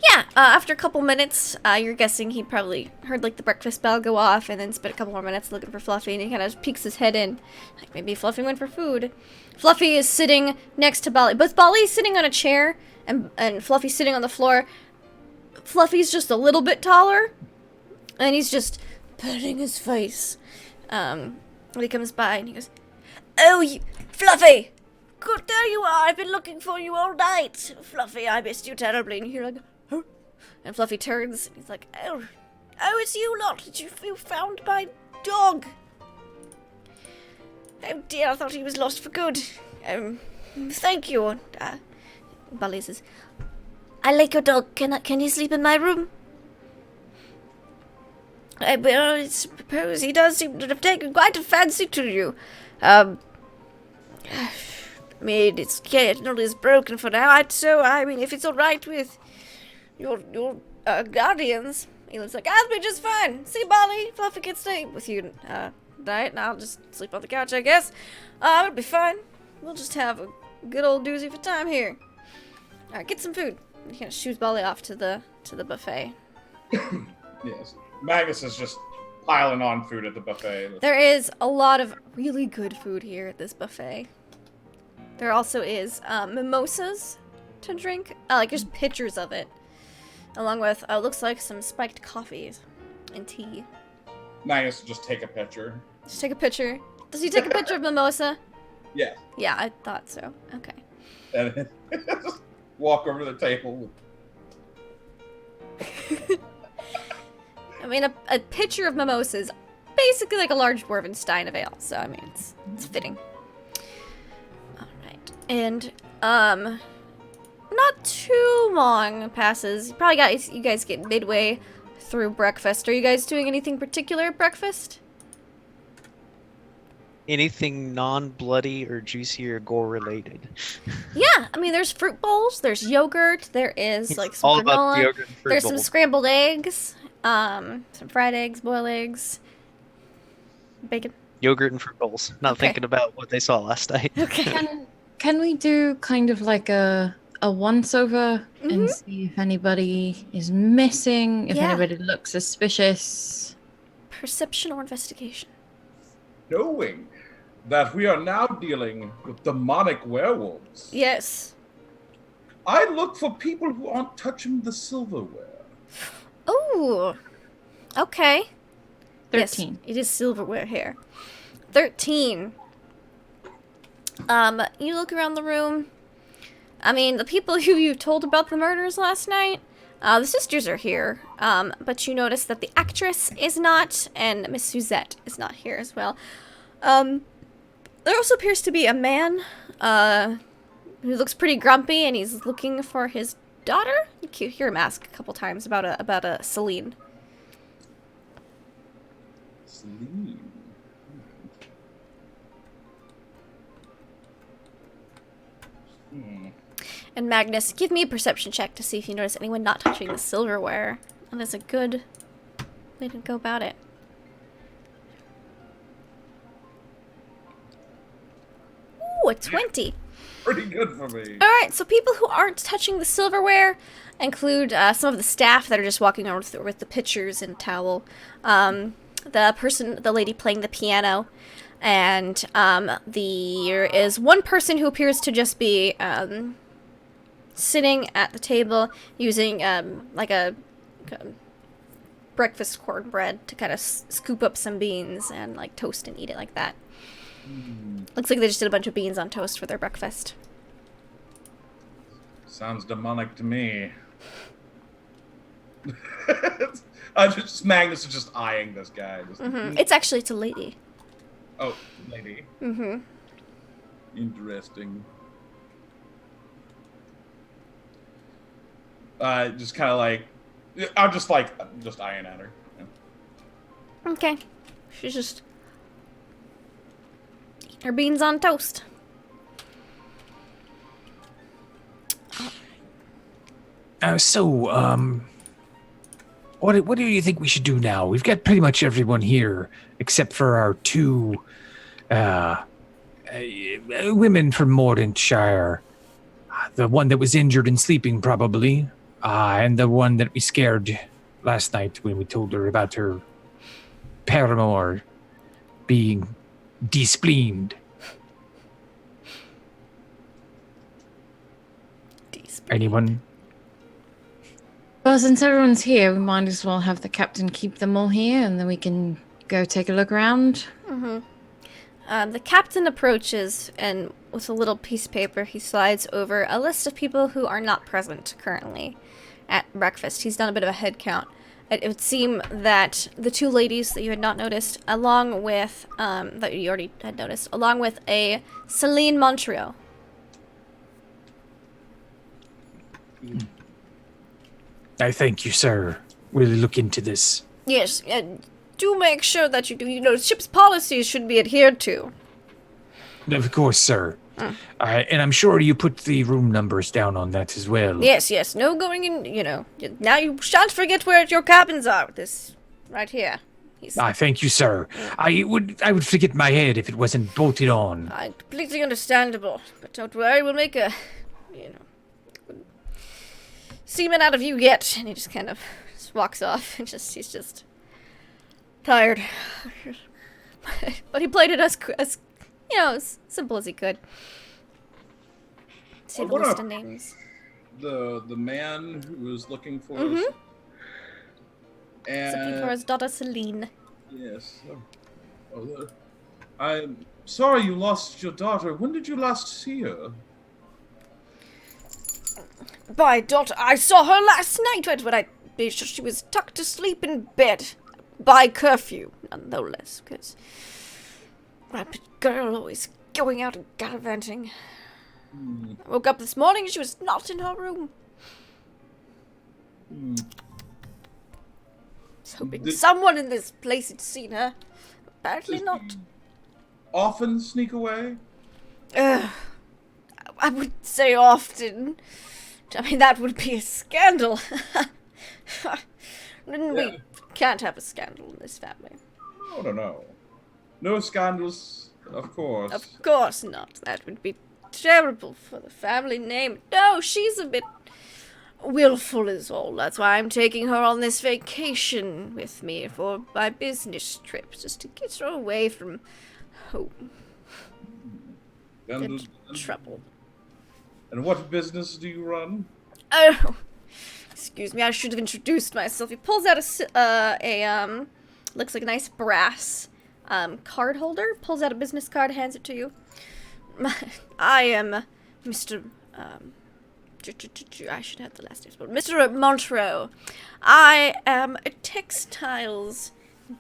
Yeah, after a couple minutes, you're guessing he probably heard, the breakfast bell go off and then spent a couple more minutes looking for Fluffy, and he kind of peeks his head in. Like, maybe Fluffy went for food. Fluffy is sitting next to Bali. Both Bali's sitting on a chair, and Fluffy's sitting on the floor. Fluffy's just a little bit taller, and he's just patting his face. When he comes by, and he goes, "Oh, Fluffy! Good, there you are. I've been looking for you all night. Fluffy, I missed you terribly." And you're like, "Oh." And Fluffy turns, and he's like, Oh, it's you lot. Did you found my dog? Oh dear, I thought he was lost for good. Thank you." Bali says, "I like your dog. Can he sleep in my room?" I suppose he does seem to have taken quite a fancy to you. I mean, it's not as broken for now. If it's all right with your guardians, he looks like, "I'll be just fine. See, Bali, Fluffy can stay with you tonight, and I'll just sleep on the couch, I guess. It'll be fine. We'll just have a good old doozy of a time here. All right, get some food." He kind of shoos Bali off to the buffet. Yes. Magnus is just piling on food at the buffet. There is a lot of really good food here at this buffet. There also is mimosas to drink, just pitchers of it, along with looks like some spiked coffees and tea. Magnus will just take a picture. Just take a picture. Does he take a picture of mimosa? Yeah. Yeah, I thought so. Okay. And then just walk over to the table. I mean, a pitcher of mimosa is basically like a large dwarven stein of ale, so I mean, it's fitting. All right, and not too long passes. Probably you guys get midway through breakfast. Are you guys doing anything particular at breakfast? Anything non-bloody or juicy or gore-related? Yeah, I mean, there's fruit bowls, there's yogurt, there is some all granola, about the yogurt and fruit there's some bowls. scrambled eggs, some fried eggs, boiled eggs, bacon. Yogurt and fruit bowls. Not Okay. thinking about what they saw last night. Okay. Can we do kind of like a once over Mhm. and see if anybody is missing, if Yeah. anybody looks suspicious? Perception or investigation? Knowing that we are now dealing with demonic werewolves, Yes. I look for people who aren't touching the silverware. Ooh. Okay. 13. Yes, it is silverware here. 13. You look around the room. I mean, the people who you told about the murders last night, the sisters are here. But you notice that the actress is not, and Miss Suzette is not here as well. There also appears to be a man, who looks pretty grumpy, and he's looking for his daughter. You hear him ask a couple times about a Celine. Celine. And Magnus, give me a perception check to see if you notice anyone not touching the silverware. That is a good way to go about it. Ooh, a 20. Pretty good for me. Alright, so people who aren't touching the silverware include some of the staff that are just walking around with the pitchers and towel. The lady playing the piano. And there is one person who appears to just be sitting at the table using like a breakfast cornbread to kind of scoop up some beans and like toast and eat it like that. Looks like they just did a bunch of beans on toast for their breakfast. Sounds demonic to me. Magnus is just eyeing this guy. It's a lady. Oh, lady. Interesting. Just kind of like, I'm just eyeing at her. Yeah. Okay. She's just eating her beans on toast. What do you think we should do now? We've got pretty much everyone here, except for our two women from Mordantshire. The one that was injured and sleeping, probably, and the one that we scared last night when we told her about her paramour being despleened. Anyone? Well, since everyone's here, we might as well have the captain keep them all here, and then we can go take a look around. The captain approaches, and with a little piece of paper, he slides over a list of people who are not present currently at breakfast. He's done a bit of a head count. It would seem that the two ladies that you had not noticed, along with, that you already had noticed, along with a Celine Montreux. I thank you, sir. We'll look into this. Yes, do make sure that you do. You know, ship's policies should be adhered to. Of course, sir. And I'm sure you put the room numbers down on that as well. Yes. No going in, you know. Now you shan't forget where your cabins are. This, right here. Thank you, sir. I would forget my head if it wasn't bolted on. Completely understandable. But don't worry, we'll make a, seaman out of you yet. And he just kind of walks off. And he's just tired. But he played it as simple as he could. Save a list of names. The man who was looking for us. And Looking for his daughter Celine. Yes. I'm sorry you lost your daughter. When did you last see her? My daughter, I saw her last night when I made sure she was tucked to sleep in bed. By curfew, nonetheless, because rapid girl always going out and gallivanting. I woke up this morning and she was not in her room. I was hoping someone in this place had seen her. Apparently not. Often sneak away? I would say often. I mean, that would be a scandal. We can't have a scandal in this family. No. No scandals, of course. Of course not. That would be terrible for the family name. No, she's a bit willful is all. That's why I'm taking her on this vacation with me for my business trip, just to get her away from home. And trouble. And what business do you run? Oh, excuse me, I should have introduced myself. He pulls out a looks like a nice brass card holder, pulls out a business card, hands it to you. I am Mr. I should have the last name, but Mr. Montreux. I am a textiles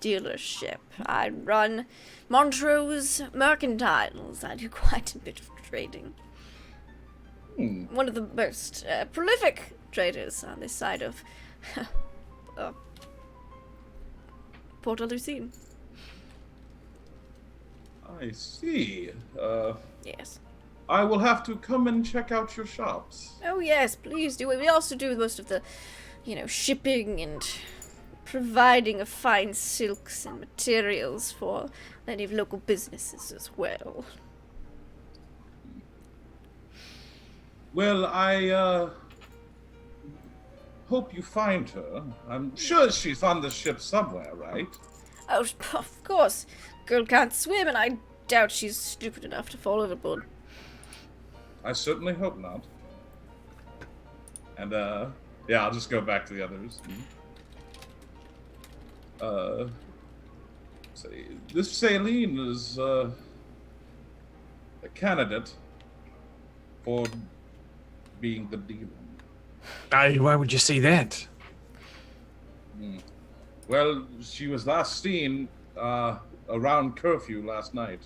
dealership. I run Montreux's Mercantiles. I do quite a bit of trading. One of the most prolific traders on this side of Port I see. Yes. I will have to come and check out your shops. Oh yes, please do. We also do most of the, shipping and providing of fine silks and materials for many of local businesses as well. Well, I hope you find her. I'm sure she's on the ship somewhere, right? Oh, of course. Girl can't swim, and I doubt she's stupid enough to fall overboard. I certainly hope not. And, yeah, I'll just go back to the others. Say, this Saline is, a candidate for being the demon. Why would you say that? Well, she was last seen, around curfew last night.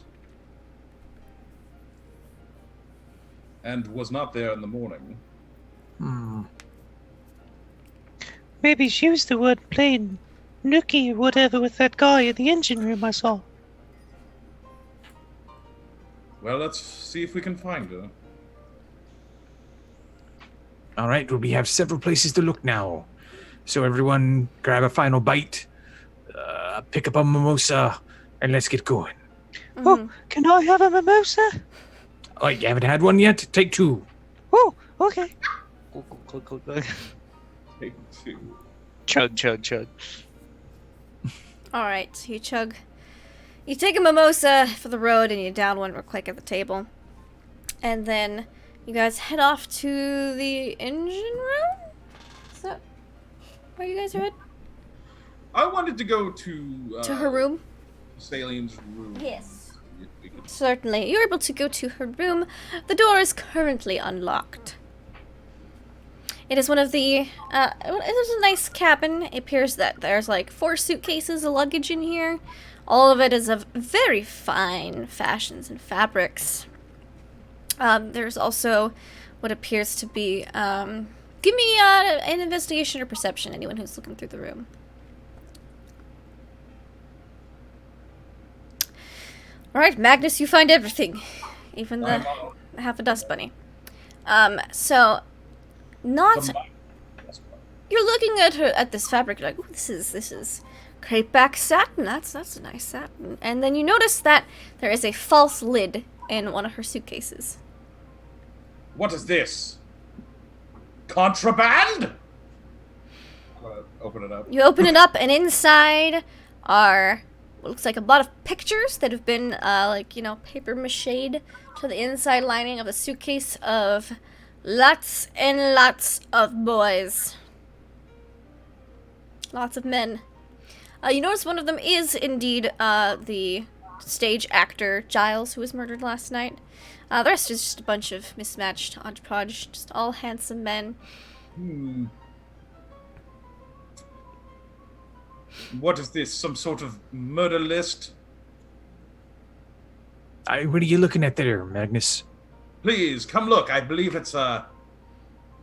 And was not there in the morning. Maybe she was the one playing nookie or whatever with that guy in the engine room I saw. Well, let's see if we can find her. All right, well, we have several places to look now. So everyone grab a final bite, pick up a mimosa, and let's get going. Oh, can I have a mimosa? Oh, you haven't had one yet? Take two. Oh, okay. Take two. Chug, chug, chug. Alright, so you take a mimosa for the road and you down one real quick at the table. And then you guys head off to the engine room? Is that where you guys are at? I wanted to go to To her room? Saline's room. Yes. If we could- Certainly. You're able to go to her room. The door is currently unlocked. It is one of the, it is a nice cabin. It appears that there's like 4 suitcases of luggage in here. All of it is of very fine fashions and fabrics. There's also what appears to be, give me an investigation or perception, anyone who's looking through the room. Alright, Magnus, you find everything. Even the half a dust bunny. So, not... You're looking at this fabric, you're like, ooh, this is crepeback satin. That's a nice satin. And then you notice that there is a false lid in one of her suitcases. What is this? Contraband? Open it up. You open it up, and inside are what looks like a lot of pictures that have been, paper machéd to the inside lining of a suitcase of lots and lots of boys. Lots of men. You notice one of them is indeed the stage actor Giles, who was murdered last night. The rest is just a bunch of mismatched hodgepodge, just all handsome men. What is this? Some sort of murder list? What are you looking at there, Magnus? Please, come look. I believe it's I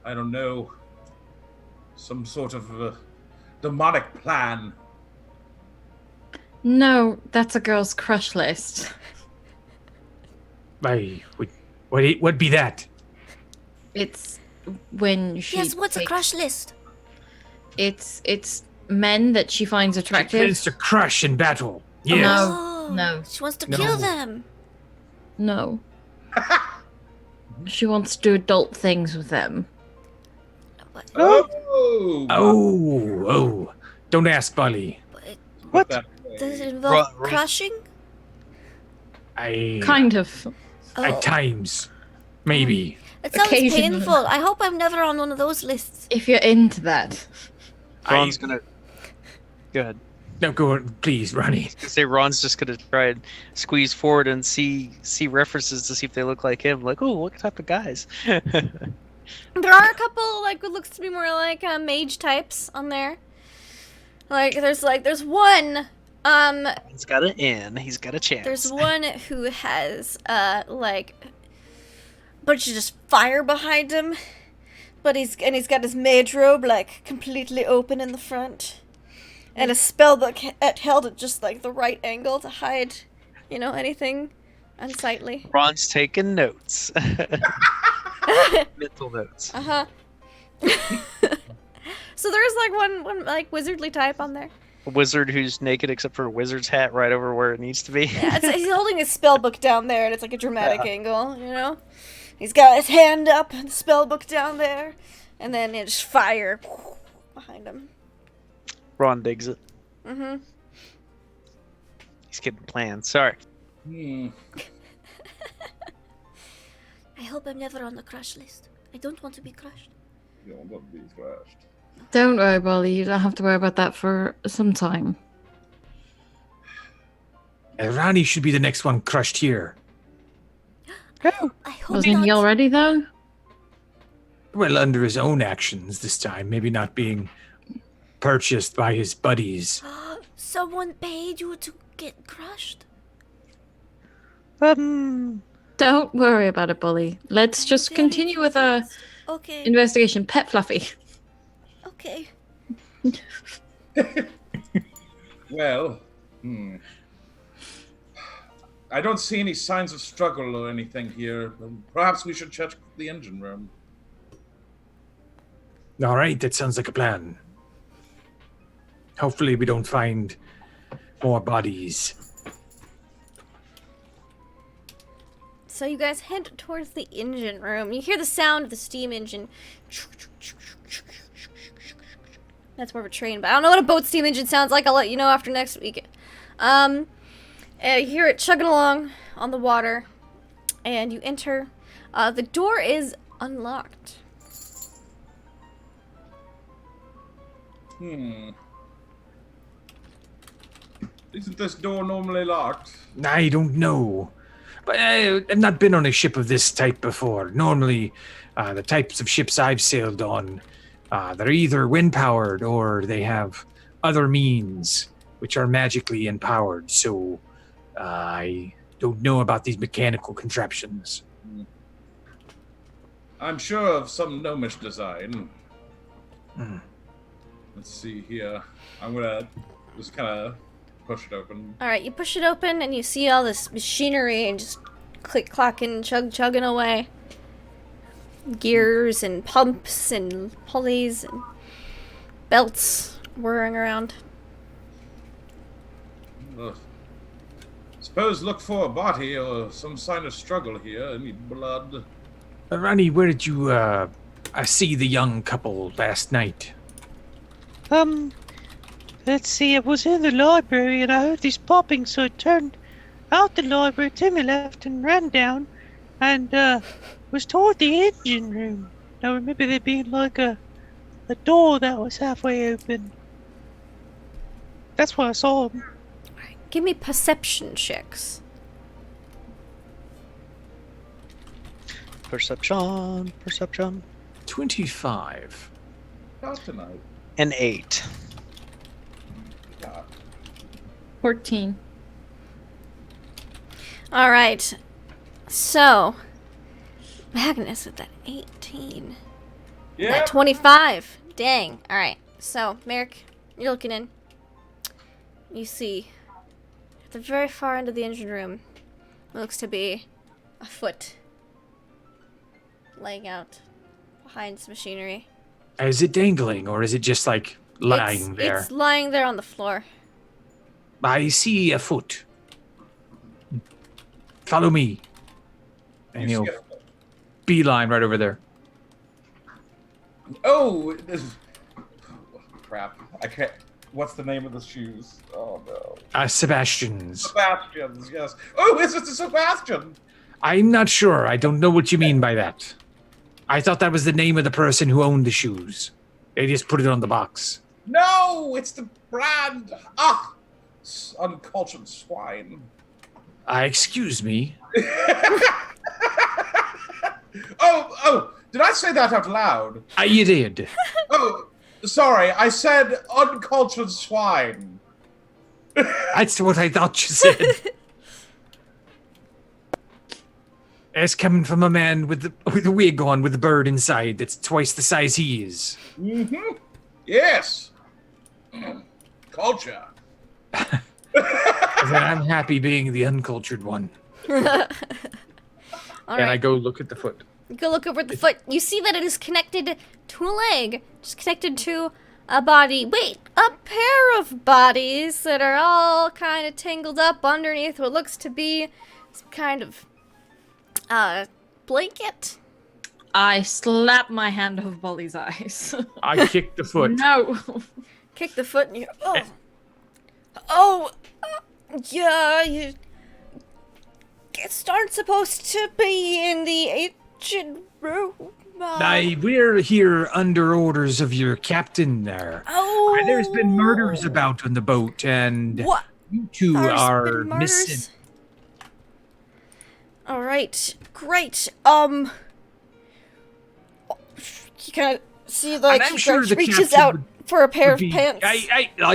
don't know, some sort of demonic plan. No, that's a girl's crush list. What'd be that? It's when she... Yes, what's a takes- crush list? It's men that she finds She attractive. tends to crush in battle. Yes. No, no. She wants to No. kill them. No. She wants to do adult things with them. But, Oh! Oh. Don't ask, Bali. Put that away. does it involve Right. crushing? Kind of. At times. Maybe. It sounds Occasionally. painful. I hope I'm never on one of those lists. If you're into that. Ron's gonna... Go ahead. No, go on, please, Ronnie. I say Ron's just gonna try and squeeze forward and see references to see if they look like him. Like, oh, what type of guys? There are a couple, what looks to be more like mage types on there. There's one, He's got an in. He's got a chance. there's one who has, a bunch of just fire behind him. But he's got his mage robe, completely open in the front. And a spell book held at just, the right angle to hide, anything Unsightly. Ron's taking notes. Mental notes. Uh-huh. So there's like one like wizardly type on there. A wizard who's naked except for a wizard's hat right over where it needs to be. Yeah, he's holding his spell book down there, and it's like a dramatic angle, you know? He's got his hand up, and the spell book down there, and then it's fire behind him. Ron digs it. Mm-hmm. He's getting plans. Sorry. I hope I'm never on the crush list. I don't want to be crushed. You don't want to be thrashed. Don't worry, Bali. You don't have to worry about that for some time. Rani should be the next one crushed here. I hope Wasn't not. he already, though? Well, under his own actions this time, maybe not being purchased by his buddies. Someone paid you to get crushed? Don't worry about it, Bully. Let's just Very continue with our Okay. investigation. Pet Fluffy. Okay. Well, I don't see any signs of struggle or anything here. Perhaps we should check the engine room. All right, that sounds like a plan. Hopefully we don't find more bodies. So you guys head towards the engine room. You hear the sound of the steam engine. That's more of a train, but I don't know what a boat steam engine sounds like. I'll let you know after next week. You hear it chugging along on the water, and you enter. The door is unlocked. Isn't this door normally locked? I don't know. But I've not been on a ship of this type before. Normally, the types of ships I've sailed on, they're either wind-powered or they have other means which are magically empowered. So I don't know about these mechanical contraptions. I'm sure of some gnomish design. Hmm. Let's see here. I'm gonna just kind of push it open. All right, you push it open, and you see all this machinery and just click-clacking, chugging away. Gears and pumps and pulleys and belts whirring around. Suppose look for a body or some sign of struggle here. Any blood? Ronnie, where did you see the young couple last night? Let's see, I was in the library and I heard this popping, so I turned out the library to my left and ran down and was toward the engine room. I remember there being like a door that was halfway open. That's where I saw them. Alright, give me perception checks. Perception. 25. Not tonight. An 8. Yeah. 14. Alright, so Magnus with that 18. Yeah. That 25. Dang. Alright, so Merrick, you're looking in. You see, at the very far end of the engine room, looks to be a foot laying out behind some machinery. Is it dangling or is it just like lying there? It's lying there on the floor. I see a foot. Follow me. And You he'll see it. beeline right over there. Oh, crap! I can't. What's the name of the shoes? Oh no. Sebastian's. Sebastian's. Yes. Oh, is it a Sebastian? I'm not sure. I don't know what you mean by that. I thought that was the name of the person who owned the shoes. They just put it on the box. No, it's the brand. Uncultured swine. Excuse me. Oh, did I say that out loud? You did. Oh, sorry, I said uncultured swine. That's what I thought you said. It's coming from a man with a wig on with a bird inside that's twice the size he is. Mm-hmm. Yes. Culture. I'm happy being the uncultured one. All And I right. go look at the foot. Go look over at the foot. You see that it is connected to a leg. Just connected to a body. Wait, a pair of bodies that are all kind of tangled up underneath what looks to be some kind of blanket. I slap my hand over Bolly's eyes. I kick the foot. No. Kick the foot and you. Oh, yeah. You guests aren't supposed to be in the ancient room. We're here under orders of your captain there. Oh, There's been murders about on the boat, and What? you two There's are been murders? missing. All right, great. You kind of see like And I'm he sure goes- the reaches captain out would- for a pair of Be- pants.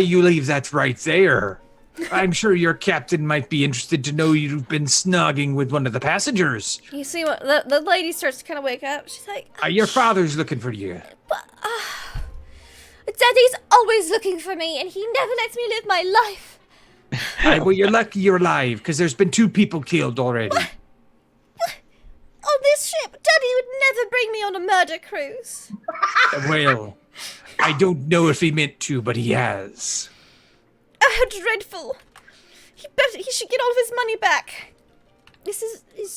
you leave that right there. I'm sure your captain might be interested to know you've been snogging with one of the passengers. You see what the lady starts to kind of wake up. She's like, Your father's looking for you. "Daddy's always looking for me, and he never lets me live my life." Well, you're lucky you're alive, because there's been 2 people killed already. On this ship, Daddy would never bring me on a murder cruise. Well, I don't know if he meant to, but he has. Oh, dreadful. He should get all of his money back. This is it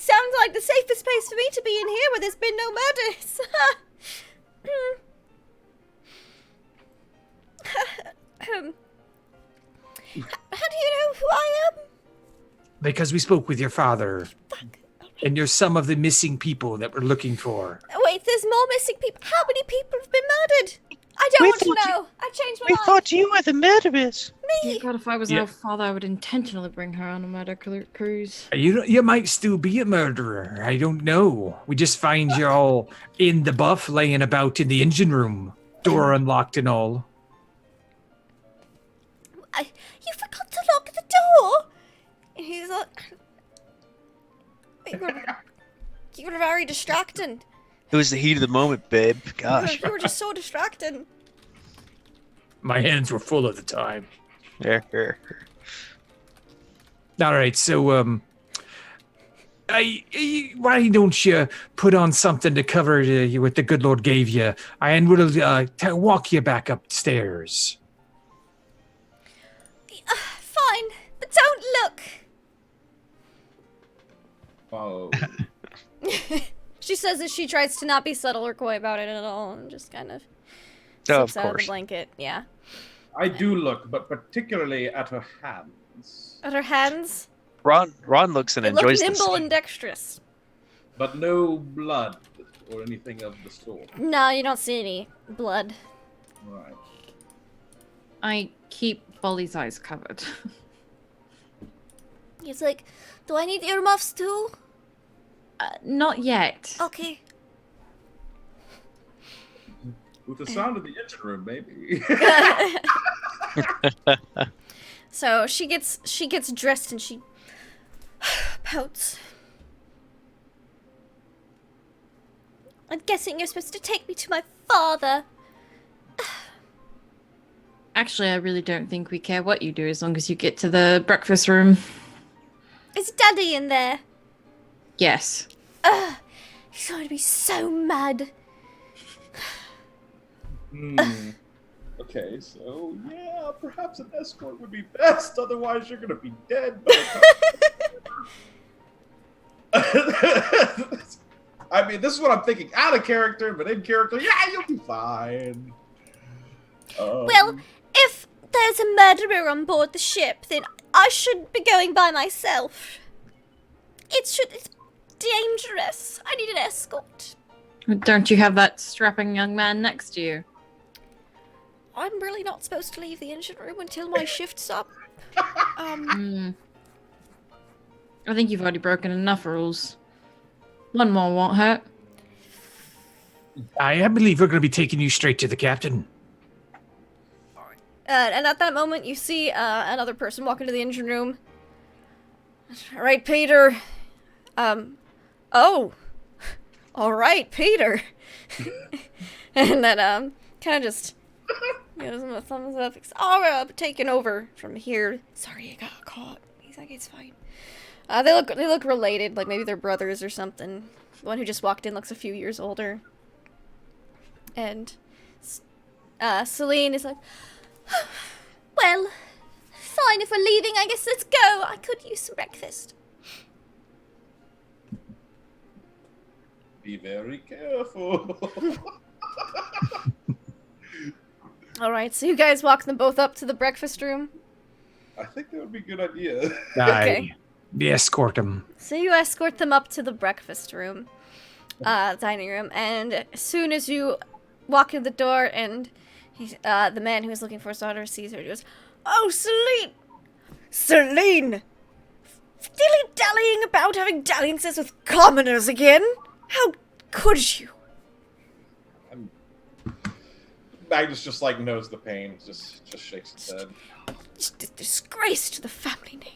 sounds like the safest place for me to be in here where there's been no murders. How do you know who I am? Because we spoke with your father. And you're some of the missing people that we're looking for. Wait, there's more missing people. How many people have been murdered? I don't We want to thought know. I changed my We mind. thought you were the murderers. Me. God, if I was Yeah. our father, I would intentionally bring her on a murder cruise. You might still be a murderer. I don't know. We just find you all in the buff, laying about in the engine room, door unlocked and all. You forgot to lock the door. And he's like, you were very distracting. It was the heat of the moment, babe. Gosh. You were just so distracting. My hands were full at the time. There. All right, so why don't you put on something to cover what the good Lord gave you, and we'll walk you back upstairs. Fine, but don't look. Oh, She says that she tries to not be subtle or coy about it at all, and just kind of Oh, of slips out of the course. blanket. Yeah, I do look, but particularly at her hands. at her hands, Ron looks and they look enjoys the nimble scene. and dexterous. But no blood or anything of the sort. No, you don't see any blood. Right. I keep Bolly's eyes covered. He's like, "Do I need earmuffs too?" Not yet. Okay. With the sound of the engine room, maybe. So she gets dressed and she pouts. I'm guessing you're supposed to take me to my father. Actually, I really don't think we care what you do as long as you get to the breakfast room. Is Daddy in there? Yes. He's going to be so mad. Okay, so yeah, perhaps an escort would be best. Otherwise, you're gonna be dead. By the time... I mean, this is what I'm thinking. Out of character, but in character, yeah, you'll be fine. Well, if there's a murderer on board the ship, then I shouldn't be going by myself. It's dangerous. I need an escort. Don't you have that strapping young man next to you? I'm really not supposed to leave the engine room until my shift's up. I think you've already broken enough rules. One more won't hurt. I believe we're going to be taking you straight to the captain. And at that moment, you see another person walk into the engine room. All right, Peter. Oh. All right, Peter. And then, kind of just gives him a thumbs up. All right, taking over from here. Sorry, I got caught. He's like, it's fine. They look related, like maybe they're brothers or something. The one who just walked in looks a few years older. And Celine is like, well, fine if we're leaving, I guess let's go. I could use some breakfast. Be very careful. Alright, so you guys walk them both up to the breakfast room. I think that would be a good idea. Okay. We escort them. So you escort them up to the breakfast room, dining room, and as soon as you walk in the door and the man who is looking for his daughter sees her, he goes, "Oh, Celine! Celine! Dilly-dallying about having dalliances with commoners again? How could you?" Magnus just like knows the pain, just shakes his head. Just a disgrace to the family name.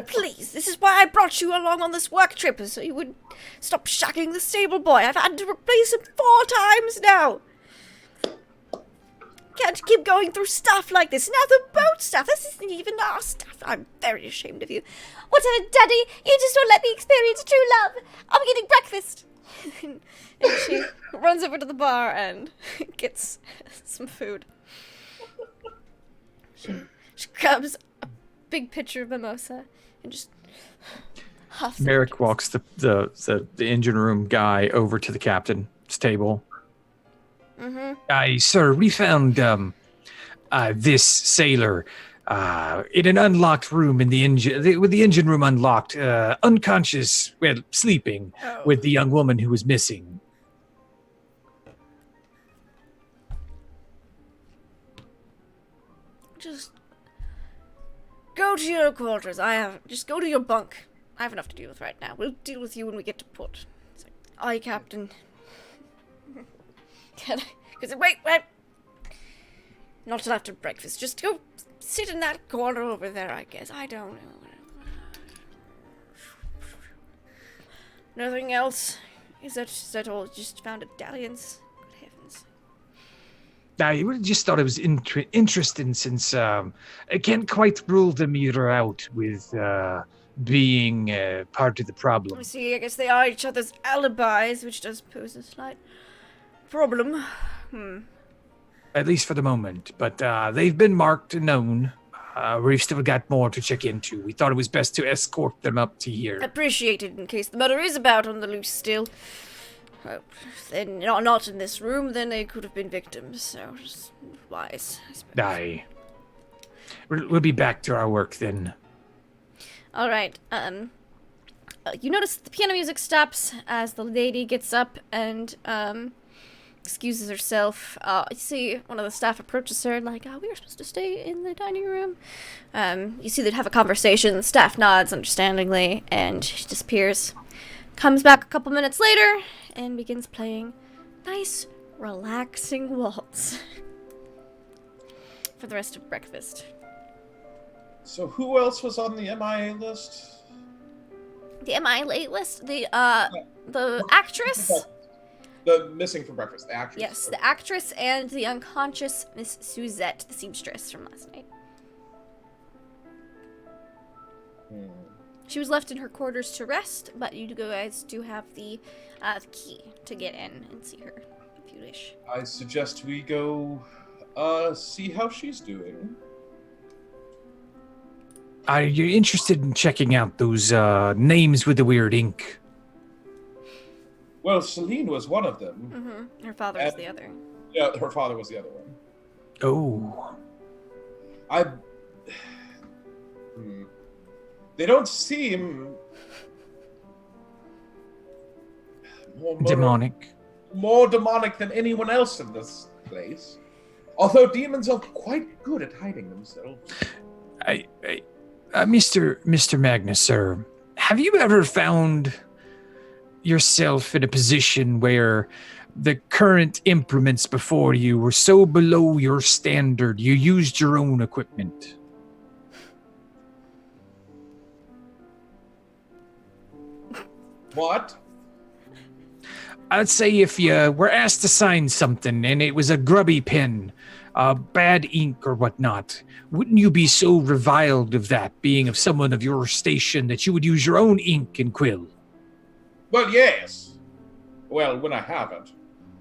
Please, this is why I brought you along on this work trip, so you would stop shagging the stable boy. I've had to replace him 4 times now. Can't keep going through stuff like this. Now the boat stuff, this isn't even our stuff. I'm very ashamed of you. Whatever, Daddy, you just don't let me experience true love. I'm getting breakfast. And she runs over to the bar and gets some food. She grabs a big pitcher of mimosa and just huffs. Merrick walks the engine room guy over to the captain's table. Mm-hmm. Sir, we found this sailor in an unlocked room in the engine, with the engine room unlocked, unconscious, well, sleeping with the young woman who was missing. Just go to your quarters. Just go to your bunk. I have enough to deal with right now. We'll deal with you when we get to port. It's like, aye, Captain. Wait. Not till after breakfast. Just go sit in that corner over there, I guess. I don't know. Nothing else? Is that all? Just found a dalliance? Good heavens. I just thought it was interesting since I can't quite rule them either out with being part of the problem. I see, I guess they are each other's alibis, which does pose a slight problem. At least for the moment. But they've been marked and known. We've still got more to check into. We thought it was best to escort them up to here. Appreciated in case the murder is about on the loose still. Then not in this room, then they could have been victims, so just wise, I suppose. Aye. We'll be back to our work then. Alright, you notice the piano music stops as the lady gets up and, excuses herself. You see one of the staff approaches her like, we were supposed to stay in the dining room. You see they'd have a conversation. The staff nods understandingly, and she disappears. Comes back a couple minutes later and begins playing nice, relaxing waltz for the rest of breakfast. So who else was on the MIA list? The MIA list? The actress? The missing from breakfast, the actress. Yes, the actress and the unconscious Miss Suzette, the seamstress from last night. She was left in her quarters to rest, but you guys do have the key to get in and see her, if you wish. I suggest we go see how she's doing. Are you interested in checking out those names with the weird ink? Well, Celine was one of them. Mm-hmm. Her father was the other. Yeah, her father was the other one. Oh. They don't seem Demonic. More demonic than anyone else in this place. Although demons are quite good at hiding themselves. Mr. Magnus, sir, have you ever found yourself in a position where the current implements before you were so below your standard you used your own equipment? What? I'd say if you were asked to sign something and it was a grubby pen, bad ink or whatnot, wouldn't you be so reviled of that, being of someone of your station, that you would use your own ink and quill? Well, yes. Well, when I haven't.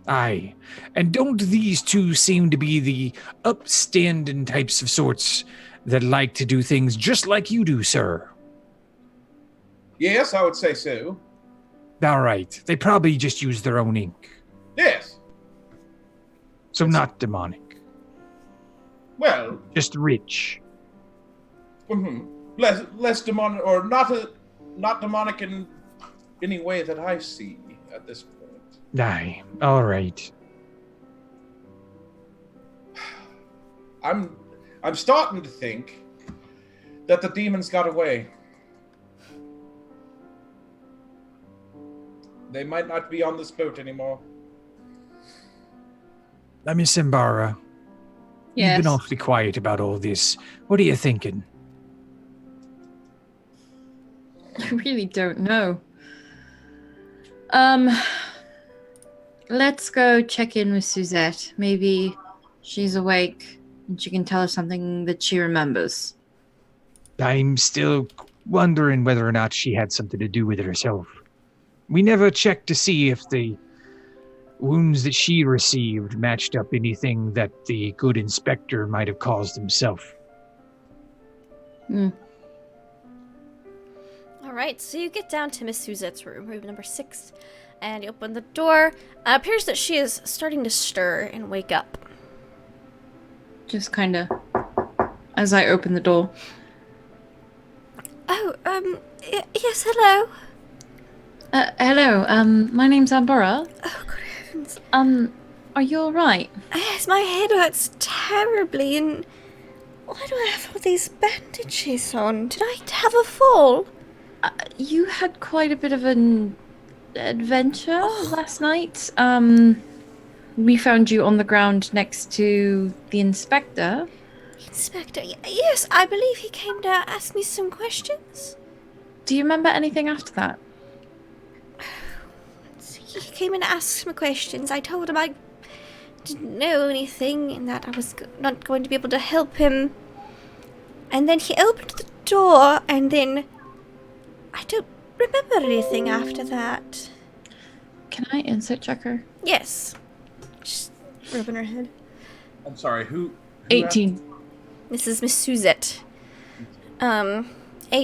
Aye. And don't these two seem to be the upstanding types of sorts that like to do things just like you do, sir? Yes, I would say so. All right. They probably just use their own ink. Yes. So not demonic. Well, Just rich. less demonic, or not demonic in any way that I see at this point. Aye. All right. I'm starting to think that the demons got away. They might not be on this boat anymore. Miss Simbara, Yes. you've been awfully quiet about all this. What are you thinking? I really don't know. Let's go check in with Suzette. Maybe she's awake and she can tell us something that she remembers. I'm still wondering whether or not she had something to do with it herself. We never checked to see if the wounds that she received matched up anything that the good inspector might have caused himself. All right, so you get down to Miss Suzette's room number 6, and you open the door. It appears that she is starting to stir and wake up. Just kind of as I open the door. Oh, yes, hello. Hello, my name's Ambora. Oh, good heavens. Are you alright? Yes, my head hurts terribly, and why do I have all these bandages on? Did I have a fall? You had quite a bit of an adventure last night. We found you on the ground next to the inspector. Inspector, yes, I believe he came to ask me some questions. Do you remember anything after that? He came and asked me questions. I told him I didn't know anything and that I was not going to be able to help him. And then he opened the door, and then I don't remember anything after that. Can I insight check her? Yes. Just rubbing her head. I'm sorry, who 18. This is Miss Suzette. 18.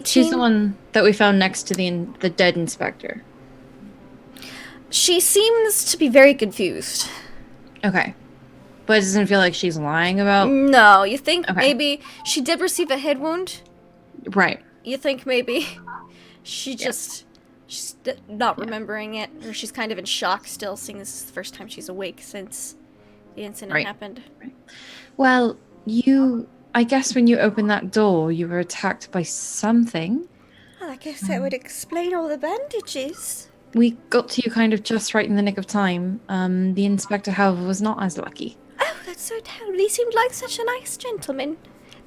She's the one that we found next to the dead inspector. She seems to be very confused. Okay. But it doesn't feel like she's lying about... No, you think Okay. maybe she did receive a head wound? Right. You think maybe she's not remembering it, or she's kind of in shock still, seeing this is the first time she's awake since the incident happened. Well, I guess when you opened that door, you were attacked by something. Well, I guess that would explain all the bandages. We got to you kind of just right in the nick of time. The inspector, however, was not as lucky. Oh, that's so terrible. He seemed like such a nice gentleman.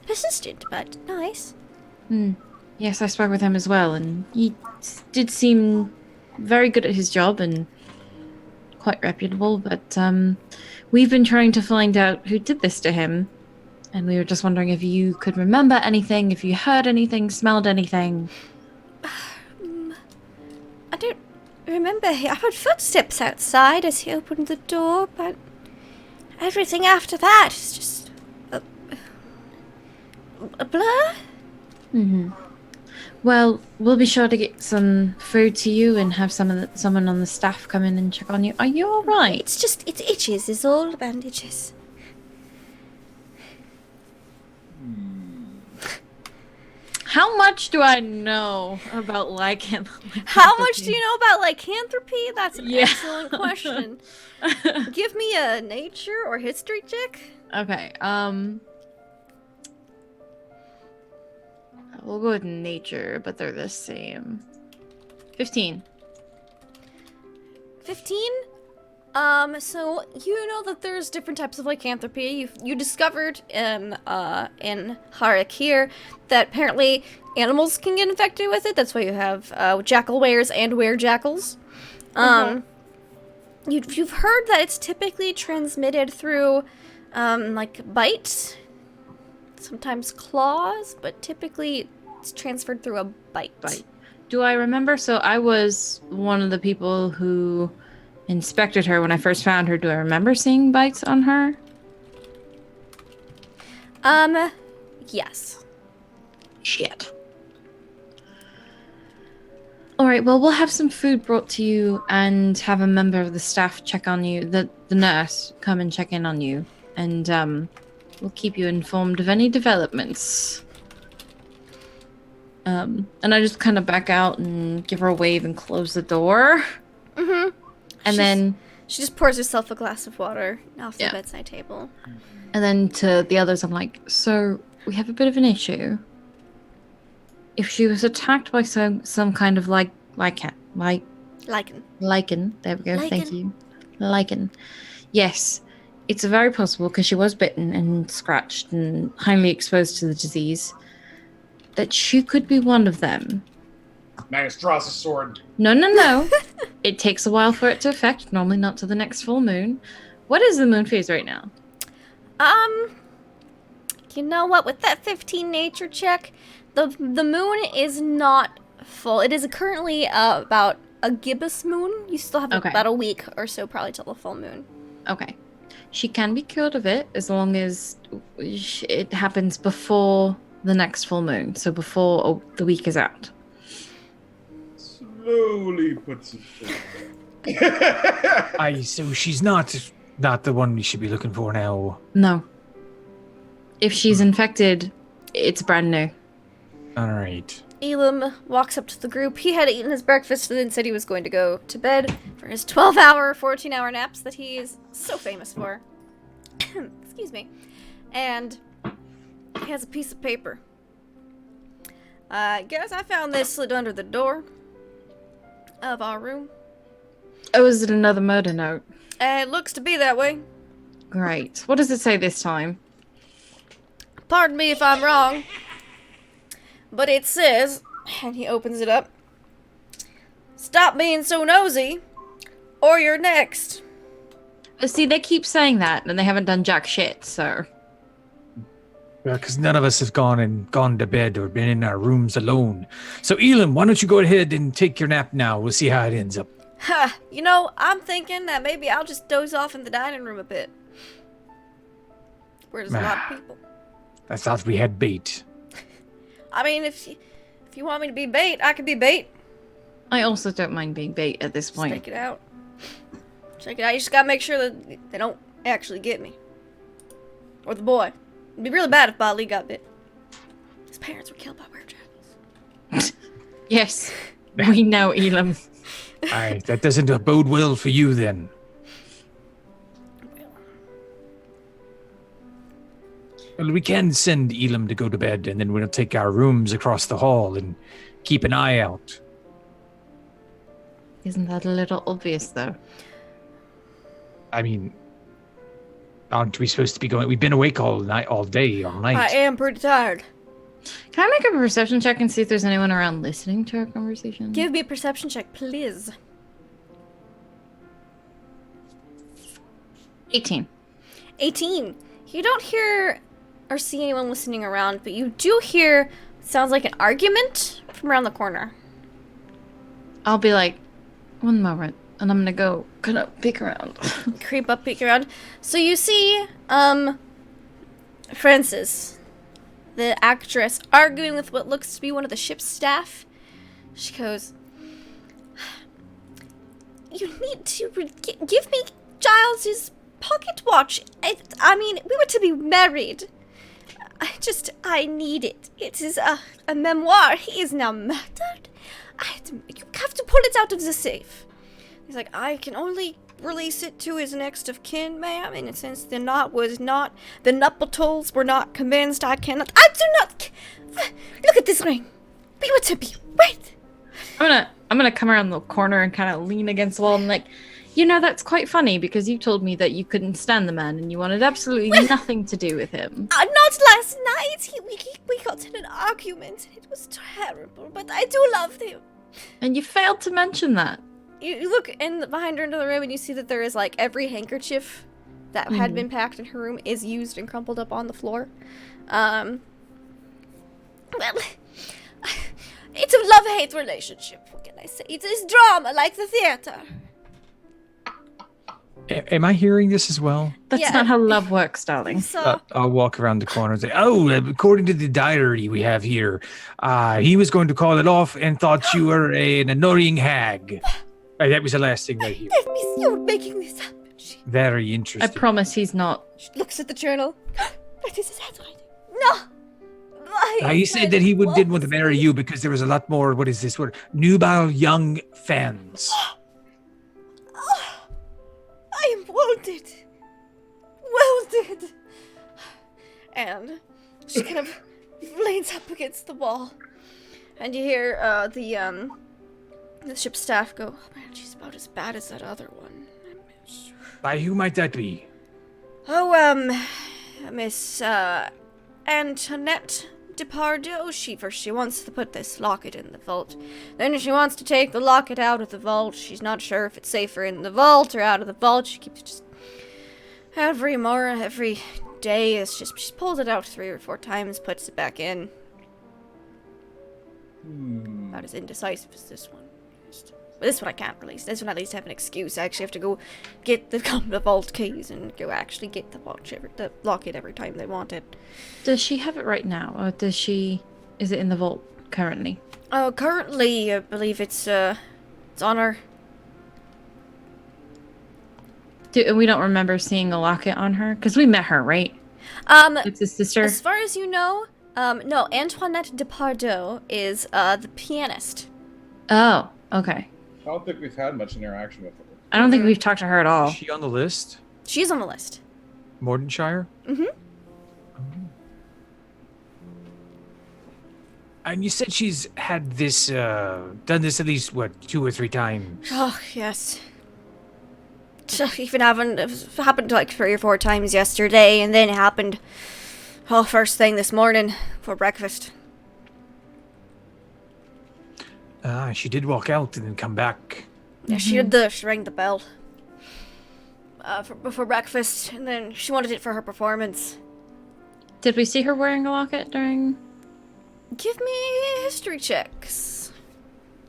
Persistent, but nice. Yes, I spoke with him as well, and he did seem very good at his job and quite reputable, but we've been trying to find out who did this to him, and we were just wondering if you could remember anything, if you heard anything, smelled anything. I don't remember. I heard footsteps outside as he opened the door, but everything after that is just a blur. Well, we'll be sure to get some food to you and have someone on the staff come in and check on you. Are you all right? It itches is all the bandages. How much do I know about lycanthropy? How much do you know about lycanthropy? That's an Yeah. excellent question. Give me a nature or history check. Okay, we'll go with nature, but they're the same. 15. 15? So you know that there's different types of lycanthropy. You discovered in Harik here that apparently animals can get infected with it. That's why you have jackal wares and were-jackals. You've heard that it's typically transmitted through Like bite, sometimes claws, but typically it's transferred through a bite. Bite. Do I remember? So I was one of the people who inspected her when I first found her. Do I remember seeing bites on her? Yes. Shit. All right, well, we'll have some food brought to you and have a member of the staff check on you, the nurse come and check in on you, and we'll keep you informed of any developments. And I just kind of back out and give her a wave and close the door. Mm-hmm. And then... She just pours herself a glass of water off the Yeah. bedside table. And then to the others, I'm like, so we have a bit of an issue. If she was attacked by some kind of lichen. There we go. Thank you. Lichen. Yes, it's very possible because she was bitten and scratched and highly exposed to the disease. That she could be one of them. Magnus draws a sword. No. It takes a while for it to affect. Normally not to the next full moon. What is the moon phase right now? You know what? With that 15 nature check, the moon is not full. It is currently about a gibbous moon. You still have Okay. about a week or so probably till the full moon. Okay. She can be cured of it as long as it happens before the next full moon. So before the week is out. Slowly puts it So she's not the one we should be looking for now. No. If she's infected, it's brand new. All right. Elam walks up to the group. He had eaten his breakfast and then said he was going to go to bed for his 12-hour, 14-hour naps that he is so famous for. Excuse me. And he has a piece of paper. Guys, I found this slid under the door of our room. Oh, is it another murder note? It looks to be that way. Great. What does it say this time? Pardon me if I'm wrong, but it says, and he opens it up, "Stop being so nosy, or you're next." See, they keep saying that, and they haven't done jack shit, so... Well, because none of us have gone to bed or been in our rooms alone. So, Elam, why don't you go ahead and take your nap now? We'll see how it ends up. Ha! You know, I'm thinking that maybe I'll just doze off in the dining room a bit. Where there's a lot of people. I thought we had bait. I mean, if you want me to be bait, I can be bait. I also don't mind being bait at this Just point. take it out. Check it out. You just gotta make sure that they don't actually get me. Or the boy. It'd be really bad if Bali got bit. His parents were killed by werewolves. Yes, we know, Elam. All right, that doesn't bode well for you then. Well, we can send Elam to go to bed, and then we'll take our rooms across the hall and keep an eye out. Isn't that a little obvious, though? I mean, aren't we supposed to be going? We've been awake all night. I am pretty tired. Can I make a perception check and see if there's anyone around listening to our conversation? Give me a perception check, please. 18. 18. You don't hear or see anyone listening around, but you do hear sounds like an argument from around the corner. I'll be like, one moment, and I'm gonna go kind of peek around. Creep up, peek around. So you see, Frances, the actress, arguing with what looks to be one of the ship's staff. She goes, "You need to give me Giles's pocket watch. I mean, we were to be married. I need it. It is a memoir. He is now murdered. You have to pull it out of the safe." He's like, "I can only release it to his next of kin, ma'am, and since the Nuppletolls were not convinced, I do not, look at this ring. We were to be wed." I'm gonna come around the corner and kind of lean against the wall and like, you know, that's quite funny because you told me that you couldn't stand the man and you wanted absolutely nothing to do with him. Not last night. We got in an argument. It was terrible, but I do love him. And you failed to mention that. You look behind her into the room and you see that there is like every handkerchief that had been packed in her room is used and crumpled up on the floor. Well, it's a love-hate relationship. What can I say? It is drama, like the theater. Am I hearing this as well? That's not how love works, darling. So, I'll walk around the corner and say, "Oh, according to the diary we have here, he was going to call it off and thought you were an annoying hag." That was the last thing right here. that means you're making this up. Very I interesting. promise he's not. She looks at the journal. That is his handwriting. No. He said that he didn't want to marry you because there was a lot more, what is this word? Nubile young fans. I am wounded. Wounded. And she kind of leans up against the wall. And you hear the ship's staff go, "Oh man, she's about as bad as that other one." By who might that be? Oh, Miss, Antoinette Depardieu. She wants to put this locket in the vault. Then she wants to take the locket out of the vault. She's not sure if it's safer in the vault or out of the vault. She keeps just... Every day, it's just... She's pulled it out 3 or 4 times, puts it back in. About as indecisive as this one. But this one I can't release. This one at least I have an excuse. I actually have to go get the vault keys and go actually get the locket every time they want it. Does she have it right now, or is it in the vault currently? Currently, I believe it's on her. We don't remember seeing a locket on her? Because we met her, right? It's his sister? As far as you know, no, Antoinette Depardieu is, the pianist. Oh, okay. I don't think we've had much interaction with her. I don't think we've talked to her at all. Is she on the list? She's on the list. Mordenshire? Mm-hmm. And you said she's had this, done this at least, 2 or 3 times? Oh, yes. Even it happened like 3 or 4 times yesterday, and then it happened, first thing this morning for breakfast. She did walk out and then come back. Yeah, she rang the bell. Before breakfast, and then she wanted it for her performance. Did we see her wearing a locket during... Give me history checks.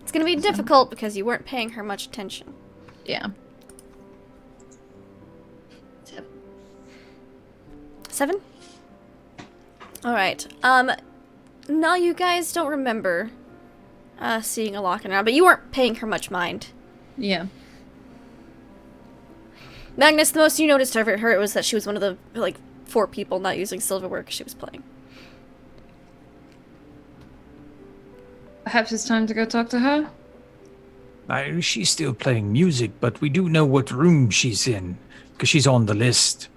It's gonna be difficult because you weren't paying her much attention. Yeah. 7? Alright, now you guys don't remember seeing a locket around, but you weren't paying her much mind. Yeah. Magnus, the most you noticed of her was that she was one of the, 4 people not using silverware because she was playing. Perhaps it's time to go talk to her? She's still playing music, but we do know what room she's in, because she's on the list.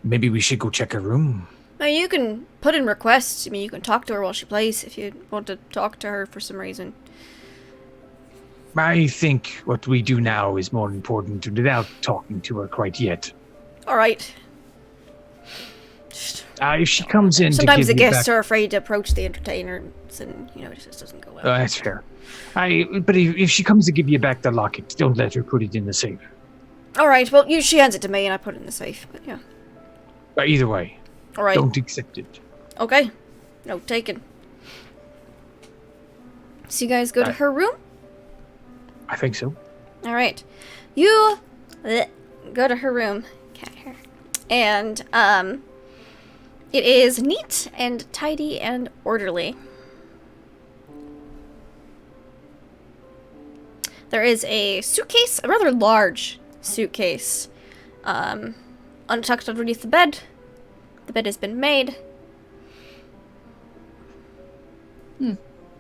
Maybe we should go check her room. Now, you can put in requests. I mean, you can talk to her while she plays if you want to talk to her for some reason. I think what we do now is more important without talking to her quite yet. Alright. If she comes in Sometimes to the give you guests back... are afraid to approach the entertainers, and, it just doesn't go well. That's fair. But if she comes to give you back the locket, don't let her put it in the safe. Alright, well, she hands it to me, and I put it in the safe, but yeah. But either way, Alright. don't accept it. Okay. No, taken. So you guys go to her room? I think so. Alright. You go to her room. Okay. And, it is neat and tidy and orderly. There is a suitcase, a rather large suitcase, untucked underneath the bed. The bed has been made.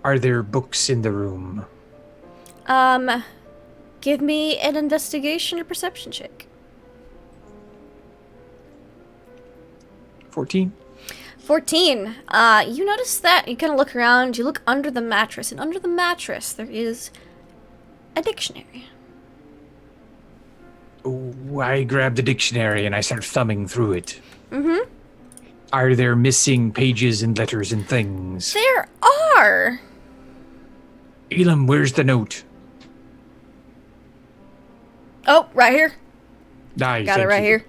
Are there books in the room? Give me an investigation or perception check. 14? 14. You notice that, you kind of look around, you look under the mattress, and under the mattress there is a dictionary. Oh, I grab the dictionary and I start thumbing through it. Mm-hmm. Are there missing pages and letters and things? There are! Elam, where's the note? Oh, right here. Aye, Got it thank right you. here.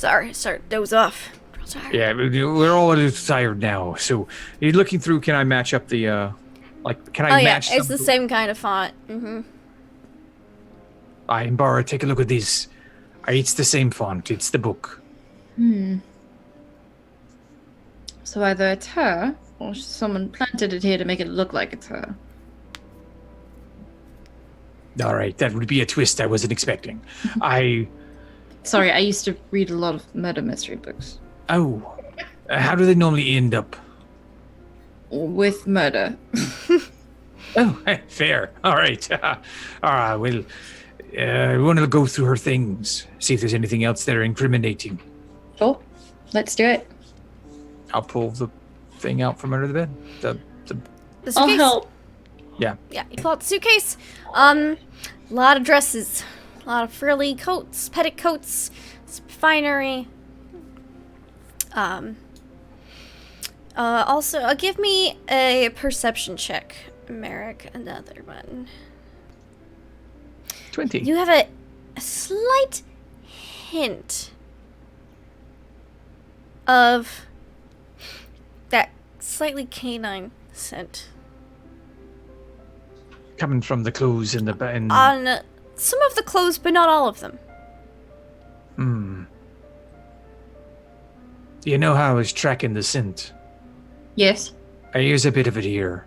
Sorry, start doze off. Real tired. Yeah, we're all a little tired now. So, you're looking through. Can I match up the can I Oh yeah, match? it's the same kind of font. Mm-hmm. Imbara, take a look at this. It's the same font. It's the book. So either it's her, or someone planted it here to make it look like it's her. All right, that would be a twist I wasn't expecting. Sorry, I used to read a lot of murder mystery books. Oh, how do they normally end up? With murder. Oh, fair. All right. All right, well, we want to go through her things, see if there's anything else that are incriminating. Sure. Let's do it. I'll pull the thing out from under the bed. The I'll suitcase. help. Yeah. Yeah, you pull out the suitcase. A lot of dresses, a lot of frilly coats, petticoats, finery. Also, give me a perception check, Merrick. Another one. 20. You have a slight hint of that slightly canine scent Coming from the clothes in the bed. on some of the clothes, but not all of them. You know how I was tracking the scent? Yes. Here's a bit of it here.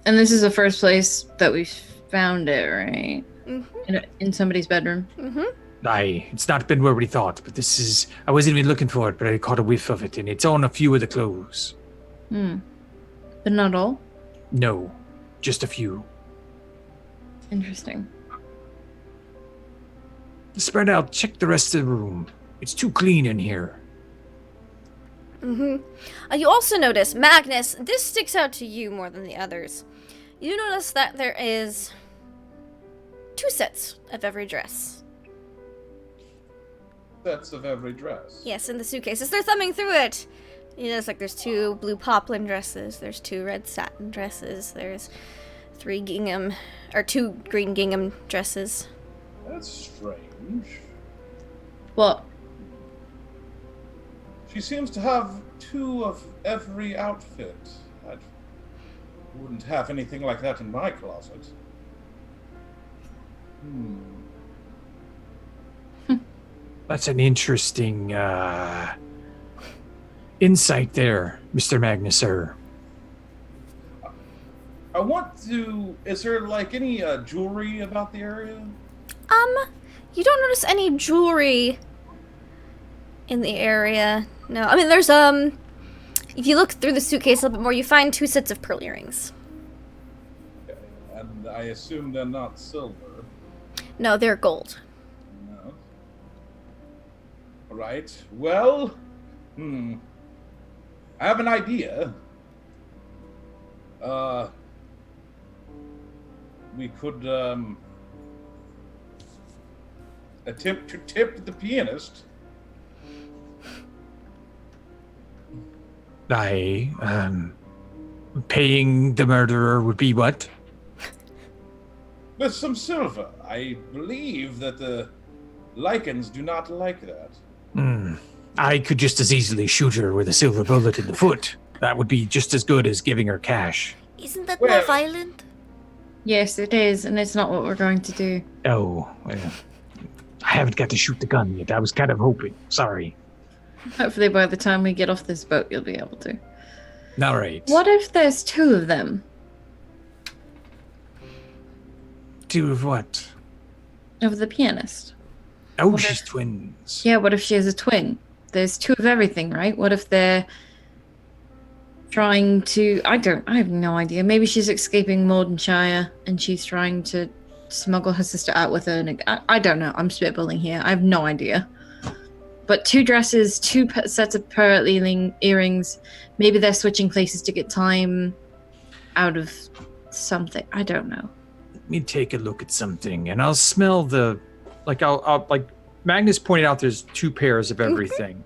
And this is the first place that we found it, right? Mm-hmm. In somebody's bedroom. Mm-hmm. It's not been where we thought, but this is... I wasn't even looking for it, but I caught a whiff of it, and it's on a few of the clothes. But not all? No, just a few. Interesting. Spread out, check the rest of the room. It's too clean in here. Mm-hmm. You also notice, Magnus, this sticks out to you more than the others. You notice that there is 2 sets of every dress. Sets of every dress. Yes, in the suitcase. As they're thumbing through it, you notice like there's 2 blue poplin dresses, there's 2 red satin dresses, there's 2 green gingham dresses. That's strange. What? She seems to have 2 of every outfit. I wouldn't have anything like that in my closet. That's an interesting insight there, Mr. Magnus, sir. I want to... Is there, like, any jewelry about the area? You don't notice any jewelry in the area. No, I mean, there's, if you look through the suitcase a little bit more, you find 2 sets of pearl earrings. Okay. And I assume they're not silver. No, they're gold. No. Right. Well, I have an idea. We could, attempt to tip the pianist. Paying the murderer would be what? With some silver. I believe that the Lycans do not like that. I could just as easily shoot her with a silver bullet in the foot. That would be just as good as giving her cash. Isn't that Well- more violent? Yes, it is, and it's not what we're going to do. Oh, well, I haven't got to shoot the gun yet. I was kind of hoping. Sorry. Hopefully by the time we get off this boat, you'll be able to. All right. What if there's 2 of them? 2 of what? Of the pianist? Oh, What she's if- twins. Yeah, what if she has a twin? There's 2 of everything, right? What if they're trying to... I have no idea. Maybe she's escaping Mordenshire and she's trying to smuggle her sister out with her. And I don't know. I'm spitballing here. I have no idea. But 2 dresses, 2 sets of pearl earrings. Maybe they're switching places to get time out of something. I don't know. Let me take a look at something, and I'll smell the... I'll Magnus pointed out there's 2 pairs of everything.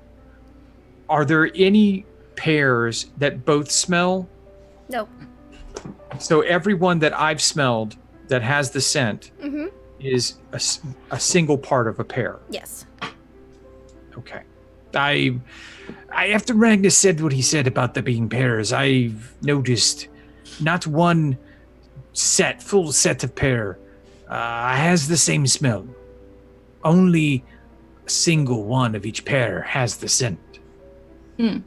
Are there any pairs that both smell? No. So everyone that I've smelled that has the scent Mm-hmm. is a single part of a pear. Yes. Okay. After Magnus said what he said about there being pears, I've noticed not one full set of pear has the same smell. Only a single one of each pear has the scent. I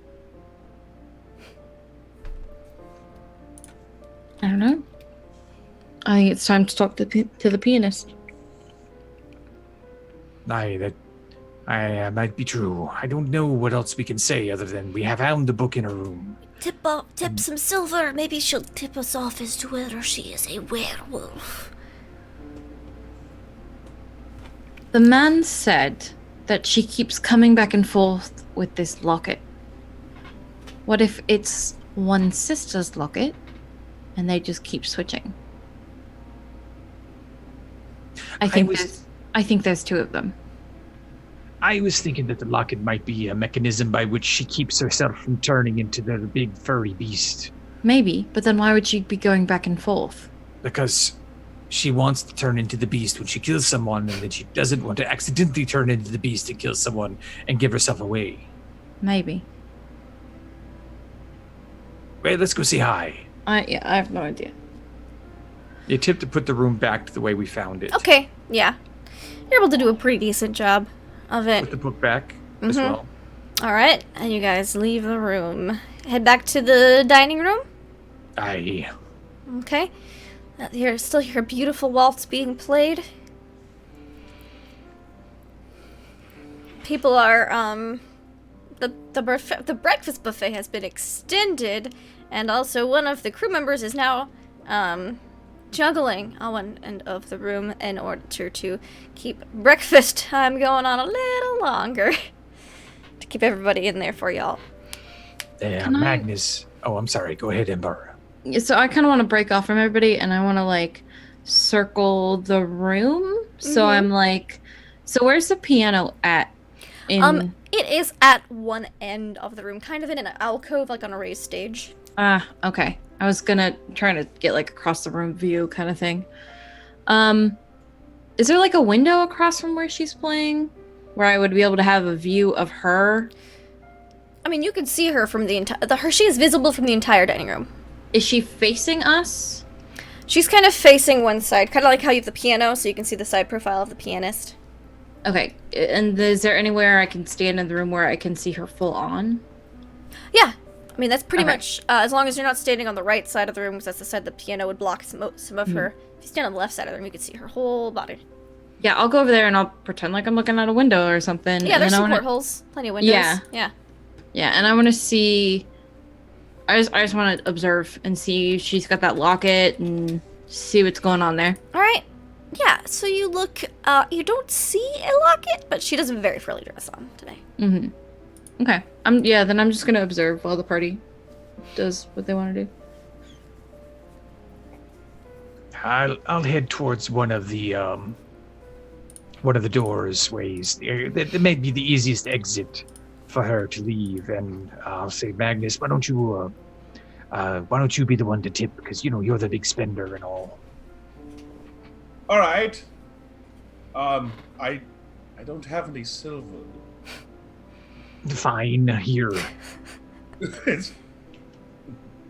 don't know. I think it's time to talk to the pianist. That might be true. I don't know what else we can say other than we have found the book in her room. Tip some silver. Maybe she'll tip us off as to whether she is a werewolf. The man said that she keeps coming back and forth with this locket. What if it's one sister's locket and they just keep switching? I think there's two of them. I was thinking that the locket might be a mechanism by which she keeps herself from turning into the big furry beast. Maybe, but then why would she be going back and forth? Because she wants to turn into the beast when she kills someone, and then she doesn't want to accidentally turn into the beast and kill someone and give herself away. Maybe. Wait, let's go say hi. I have no idea. You tip to put the room back to the way we found it. Okay, yeah. You're able to do a pretty decent job of it. Put the book back as well. Alright, and you guys leave the room. Head back to the dining room. Aye. Okay. You still hear a beautiful waltz being played. People are, the breakfast buffet has been extended, and also one of the crew members is now, juggling on one end of the room in order to keep breakfast time going on a little longer. To keep everybody in there for y'all. Yeah, Magnus. Oh, I'm sorry. Go ahead, Ember. So I kind of want to break off from everybody, and I want to, like, circle the room. So I'm like, so where's the piano at? It is at one end of the room, kind of in an alcove, like on a raised stage. Okay. I was gonna try to get, like, across the room view kind of thing. Is there, like, a window across from where she's playing? Where I would be able to have a view of her? I mean, you can see her from the entire... She is visible from the entire dining room. Is she facing us? She's kind of facing one side, kind of like how you have the piano, so you can see the side profile of the pianist. Okay, and is there anywhere I can stand in the room where I can see her full on? Yeah, I mean, that's pretty much, as long as you're not standing on the right side of the room, because that's the side the piano would block some of her. If you stand on the left side of the room, you can see her whole body. Yeah, I'll go over there and I'll pretend like I'm looking out a window or something. Yeah, there's some portholes, plenty of windows. Yeah. Yeah, and I want to see... I just want to observe and see if she's got that locket and see what's going on there. All right. Yeah, so you look, you don't see a locket, but she does a very frilly dress on today. Okay. Then I'm just going to observe while the party does what they want to do. I'll head towards one of the doors ways. That may be the easiest exit for her to leave, and I'll say, Magnus, why don't you be the one to tip, because you're the big spender and all. All right. I don't have any silver. Fine, here.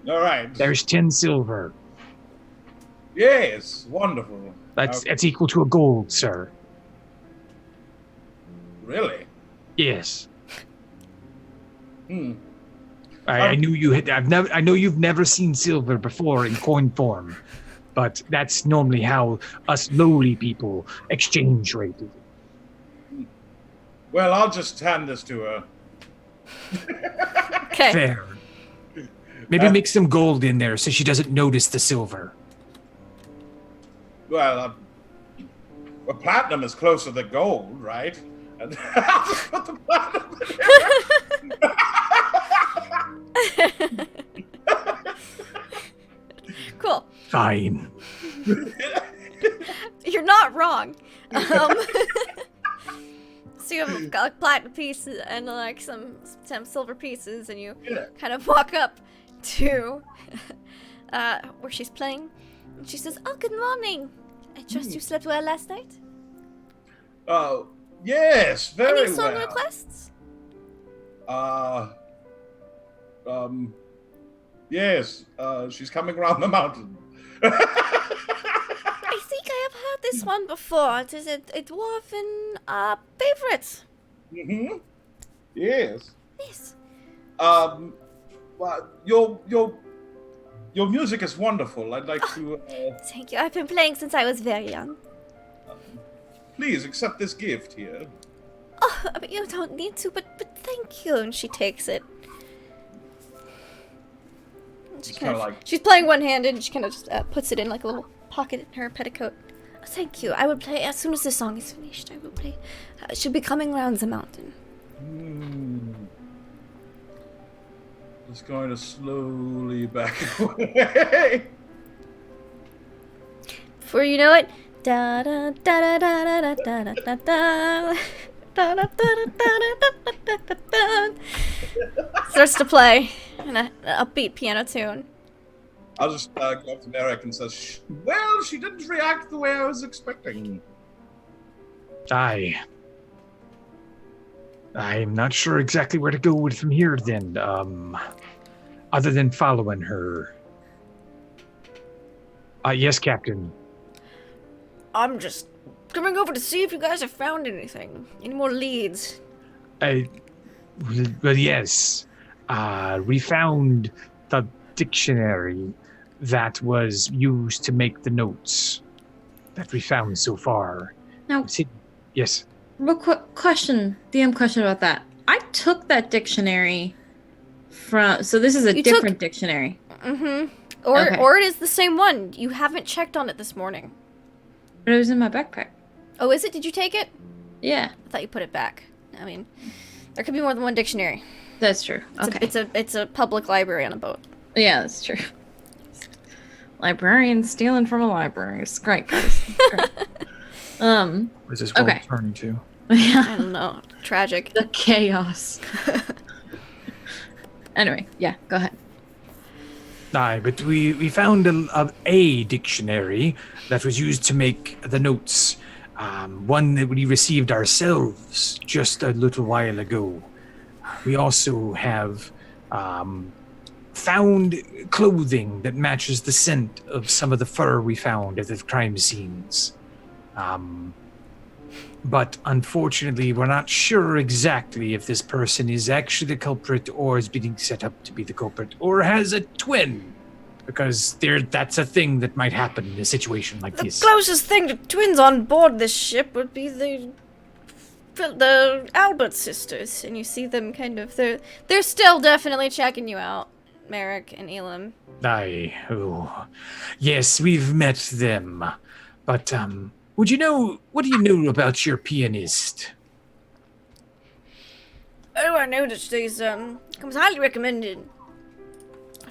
All right. There's 10 silver. Yes, wonderful. That's equal to a gold, sir. Really? Yes. I knew you had. I know you've never seen silver before in coin form, but that's normally how us lowly people exchange rate. Well, I'll just hand this to her. Okay. Fair. Maybe make some gold in there so she doesn't notice the silver. Well, platinum is closer to gold, right? And I'll just put the platinum in there. Cool. Fine. You're not wrong. So you have a platinum piece and like some silver pieces, and you kind of walk up to where she's playing. And she says, "Oh, good morning. I trust you slept well last night? Yes, very Any song well. requests? Yes, she's coming around the mountain. I think I have heard this one before. It is a dwarven favorite. Mm-hmm. Yes. Yes. Well, your music is wonderful. I'd like to Thank you. I've been playing since I was very young. please accept this gift here. Oh, but you don't need to, but thank you. And she takes it. And It's kind of like she's playing one-handed, and she kind of just puts it in like a little pocket in her petticoat. Oh, thank you. I will play as soon as the song is finished. I will play. She'll be coming around the mountain. Just going to slowly back away. Before you know it, da da da da da da da da da da. Starts to play in an upbeat piano tune. I'll just go up to Merrick and says, well, she didn't react the way I was expecting. I'm not sure exactly where to go from here then, other than following her. Yes, Captain. I'm just coming over to see if you guys have found anything. Any more leads? Well, yes. We found the dictionary that was used to make the notes that we found so far. Now, yes. real quick question, DM question about that. I took that dictionary from, so this is a different dictionary. Mm-hmm. Or it is the same one. You haven't checked on it this morning. But it was in my backpack. Oh, is it? Did you take it? Yeah. I thought you put it back. I mean, there could be more than one dictionary. That's true. It's a public library on a boat. Yeah, that's true. Librarian stealing from a library. It's great, guys. It's great. Where's this world turning to? Yeah. I don't know. Tragic. The chaos. Anyway, yeah, go ahead. But we found a dictionary that was used to make the notes. One that we received ourselves just a little while ago. We also have found clothing that matches the scent of some of the fur we found at the crime scenes. But unfortunately, we're not sure exactly if this person is actually the culprit or is being set up to be the culprit or has a twin. Because that's a thing that might happen in a situation like this. The closest thing to twins on board this ship would be the Albert sisters. And you see them kind of... They're still definitely checking you out, Merrick and Elam. Yes, we've met them. But, what do you know about your pianist? Oh, I know that she's, comes highly recommended.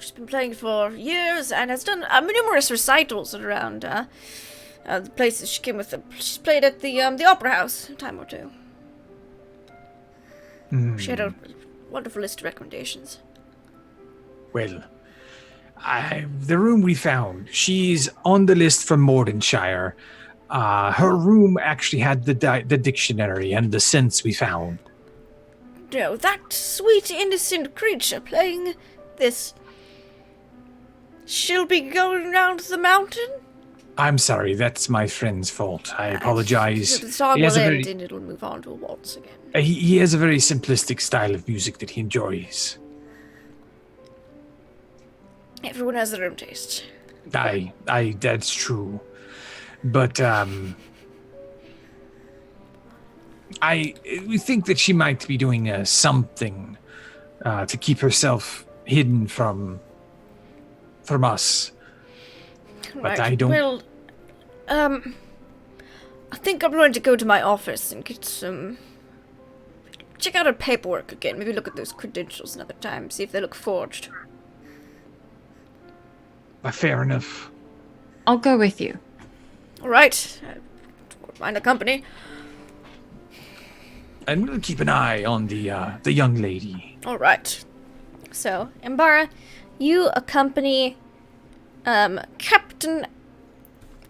She's been playing for years and has done numerous recitals around, the places she came with. She's played at the Opera House a time or two. She had a wonderful list of recommendations. Well, the room we found, she's on the list from Mordenshire. Her room actually had the dictionary and the scents we found. No, that sweet, innocent creature playing this... She'll be going round the mountain? I'm sorry, that's my friend's fault. I apologize. The song will end and it'll move on to a waltz again. He has a very simplistic style of music that he enjoys. Everyone has their own tastes. That's true. But, we think that she might be doing something to keep herself hidden from us. But right. I don't... Well, I think I'm going to go to my office and get some... Check out her paperwork again. Maybe look at those credentials another time. See if they look forged. Fair enough. I'll go with you. Alright. Find a company. And we'll keep an eye on the young lady. Alright. So, Imbara, you accompany Captain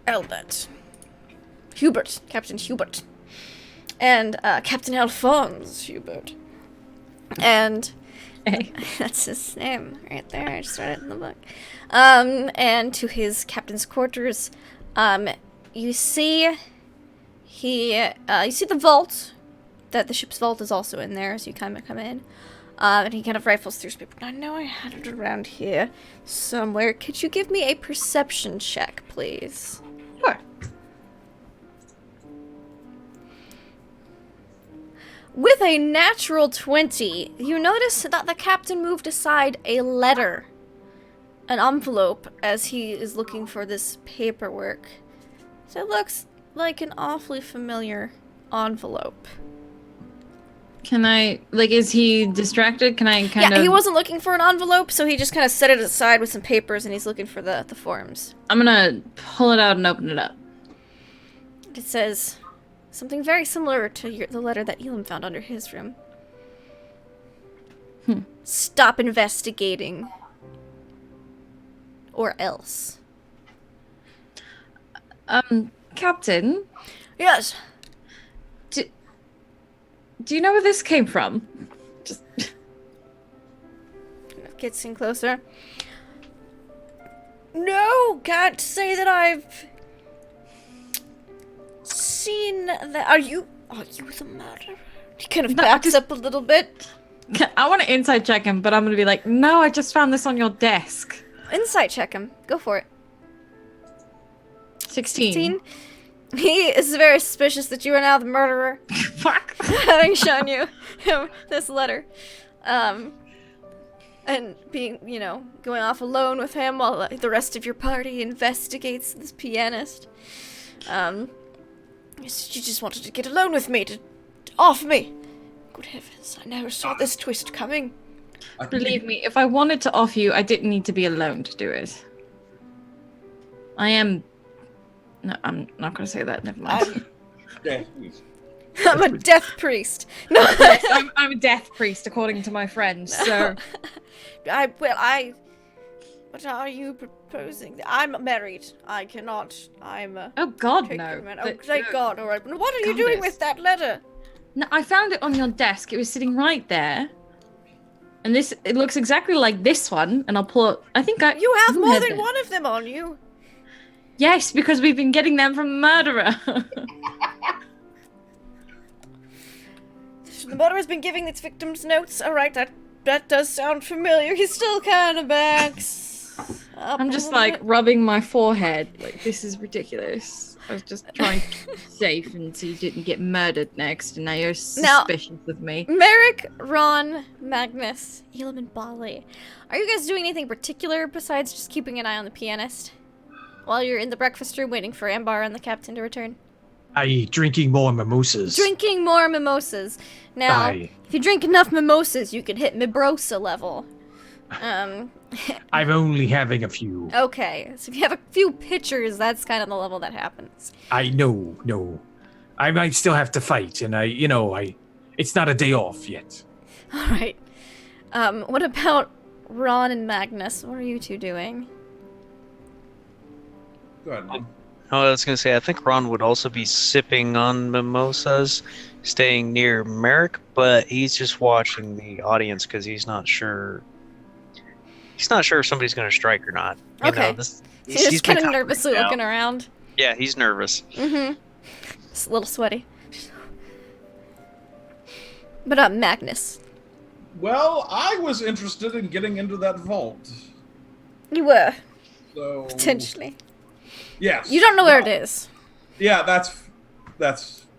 Albert. Hubert, Captain Hubert. And Captain Alphonse Hubert. And Hey. that's his name right there. I just read it in the book. And to his captain's quarters, you see you see the vault. That the ship's vault is also in there as you kind of come in. And he kind of rifles through his paper. I know I had it around here somewhere. Could you give me a perception check, please? Sure. With a natural 20, you notice that the captain moved aside a letter, an envelope, as he is looking for this paperwork. So it looks like an awfully familiar envelope. Can I, like, is he distracted? Can I kind of... Yeah, he wasn't looking for an envelope, so he just kind of set it aside with some papers, and he's looking for the forms. I'm gonna pull it out and open it up. It says something very similar to the letter that Elam found under his room. Stop investigating. Or else. Captain, Yes. do you know where this came from? Just... Gets in closer. No, can't say that I've seen that. Are you the murderer? He kind of No, backs up a little bit. I want to inside check him, but I'm gonna be like, no, I just found this on your desk. Insight check him. Go for it. 16. 16. He is very suspicious that you are now the murderer, Fuck. having shown you him this letter. And being, going off alone with him while the rest of your party investigates this pianist. You just wanted to get alone with me, to off me. Good heavens, I never saw this twist coming. Believe me, if I wanted to off you, I didn't need to be alone to do it. I am... No, I'm not going to say that. Never mind. I'm a death priest. No, Yes, I'm a death priest, according to my friend, so... What are you proposing? I'm married. I cannot. I'm a... Oh, God, take no. your man. Oh, thank God. All right. But what are you doing with that letter? No, I found it on your desk. It was sitting right there. And it looks exactly like this one, and I'll pull it. I think You have more than it. one of them on you. Yes, because we've been getting them from the murderer. The murderer's been giving its victims notes. All right, that does sound familiar. He still kind of backs up I'm a just little like bit. rubbing my forehead. Like, this is ridiculous. I was just trying to keep safe and so you didn't get murdered next, and now you're suspicious of me. Merrick, Ron, Magnus, Elam, and Bali. Are you guys doing anything particular besides just keeping an eye on the pianist? While you're in the breakfast room waiting for Ambar and the captain to return? I drinking more mimosas. Drinking more mimosas. Now, Aye. if you drink enough mimosas, you can hit Mibrosa level. I'm only having a few. Okay, so if you have a few pitchers, that's kind of the level that happens. I know, no. I might still have to fight, and it's not a day off yet. Alright. What about Ron and Magnus? What are you two doing? Go ahead, Mom. Oh, I was gonna say, I think Ron would also be sipping on mimosas, staying near Merrick, but he's just watching the audience because he's not sure. He's not sure if somebody's gonna strike or not. Okay. He's just kind of been nervously freaked out. looking around. Yeah, he's nervous. Mm-hmm. Just a little sweaty. But Magnus. Well, I was interested in getting into that vault. You were, So potentially. Yes. You don't know where it is. Yeah, that's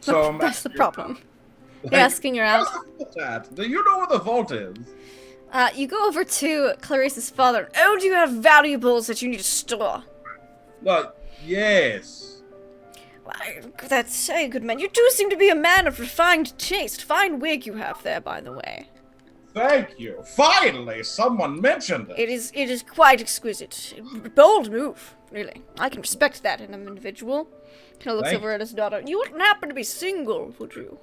so. That's the problem. Like, You're asking around. where's the vault at? Do you know where the vault is? You go over to Clarice's father. Oh, do you have valuables that you need to store? Yes. Why, that's say, good man. You do seem to be a man of refined taste. Fine wig you have there, by the way. Thank you. Finally, someone mentioned it. It is quite exquisite. Bold move, really. I can respect that in an individual. Kind of looks Thank over at his daughter. You wouldn't happen to be single, would you?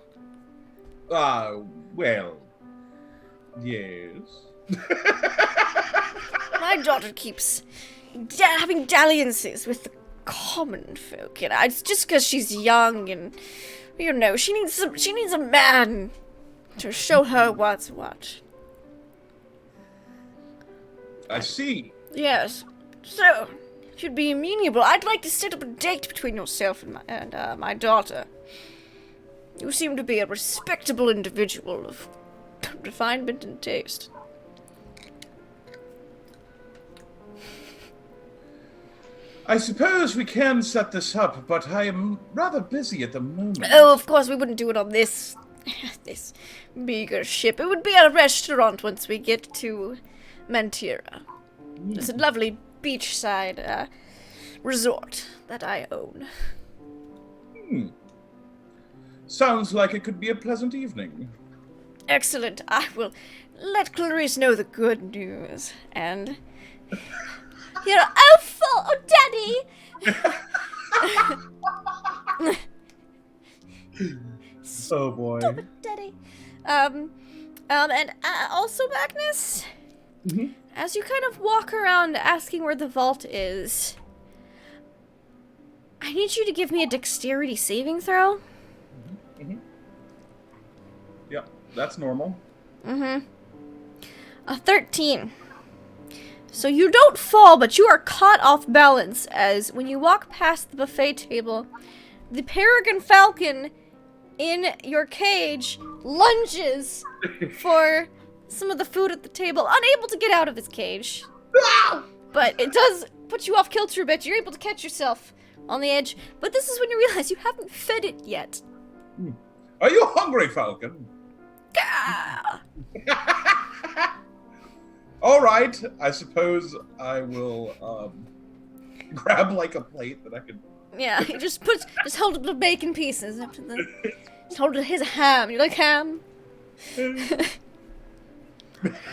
Well, yes. My daughter keeps having dalliances with the common folk, you know. It's just because she's young and, you know, she needs a man to show her what's what. I see. Yes. So, if you'd be amenable, I'd like to set up a date between yourself and my daughter. You seem to be a respectable individual of refinement and taste. I suppose we can set this up, but I am rather busy at the moment. Oh, of course, we wouldn't do it on this meager ship. It would be at a restaurant once we get to Mentira. It's a lovely beachside resort that I own. Sounds like it could be a pleasant evening. Excellent. I will let Clarice know the good news. And, you know, oh, Daddy! Oh boy. Stop it, Daddy. And also, Magnus, as you kind of walk around asking where the vault is, I need you to give me a dexterity saving throw. Yep, that's normal. A 13. So you don't fall, but you are caught off balance as when you walk past the buffet table, the peregrine falcon in your cage lunges for some of the food at the table, unable to get out of his cage. But it does put you off kilter a bit. You're able to catch yourself on the edge, but this is when you realize you haven't fed it yet. Are you hungry, Falcon? Gah! All right, I suppose I will grab like a plate that I could. Yeah, you just hold up the bacon pieces up to the. Just hold it his ham. You like ham? You're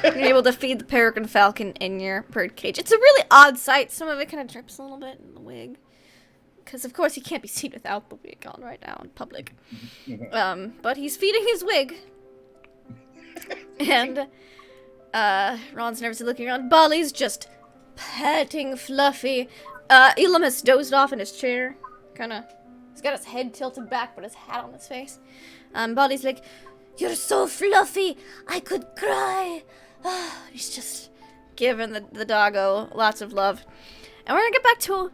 able to feed the peregrine falcon in your bird cage. It's a really odd sight. Some of it kind of drips a little bit in the wig. Because, of course, he can't be seen without the wig on right now in public. But he's feeding his wig. And, Ron's nervously looking around. Bali's just petting Fluffy. Elam has dozed off in his chair. He's got his head tilted back, but his hat on his face. Bali's like, "You're so fluffy, I could cry." He's just giving the doggo lots of love. And we're gonna get back to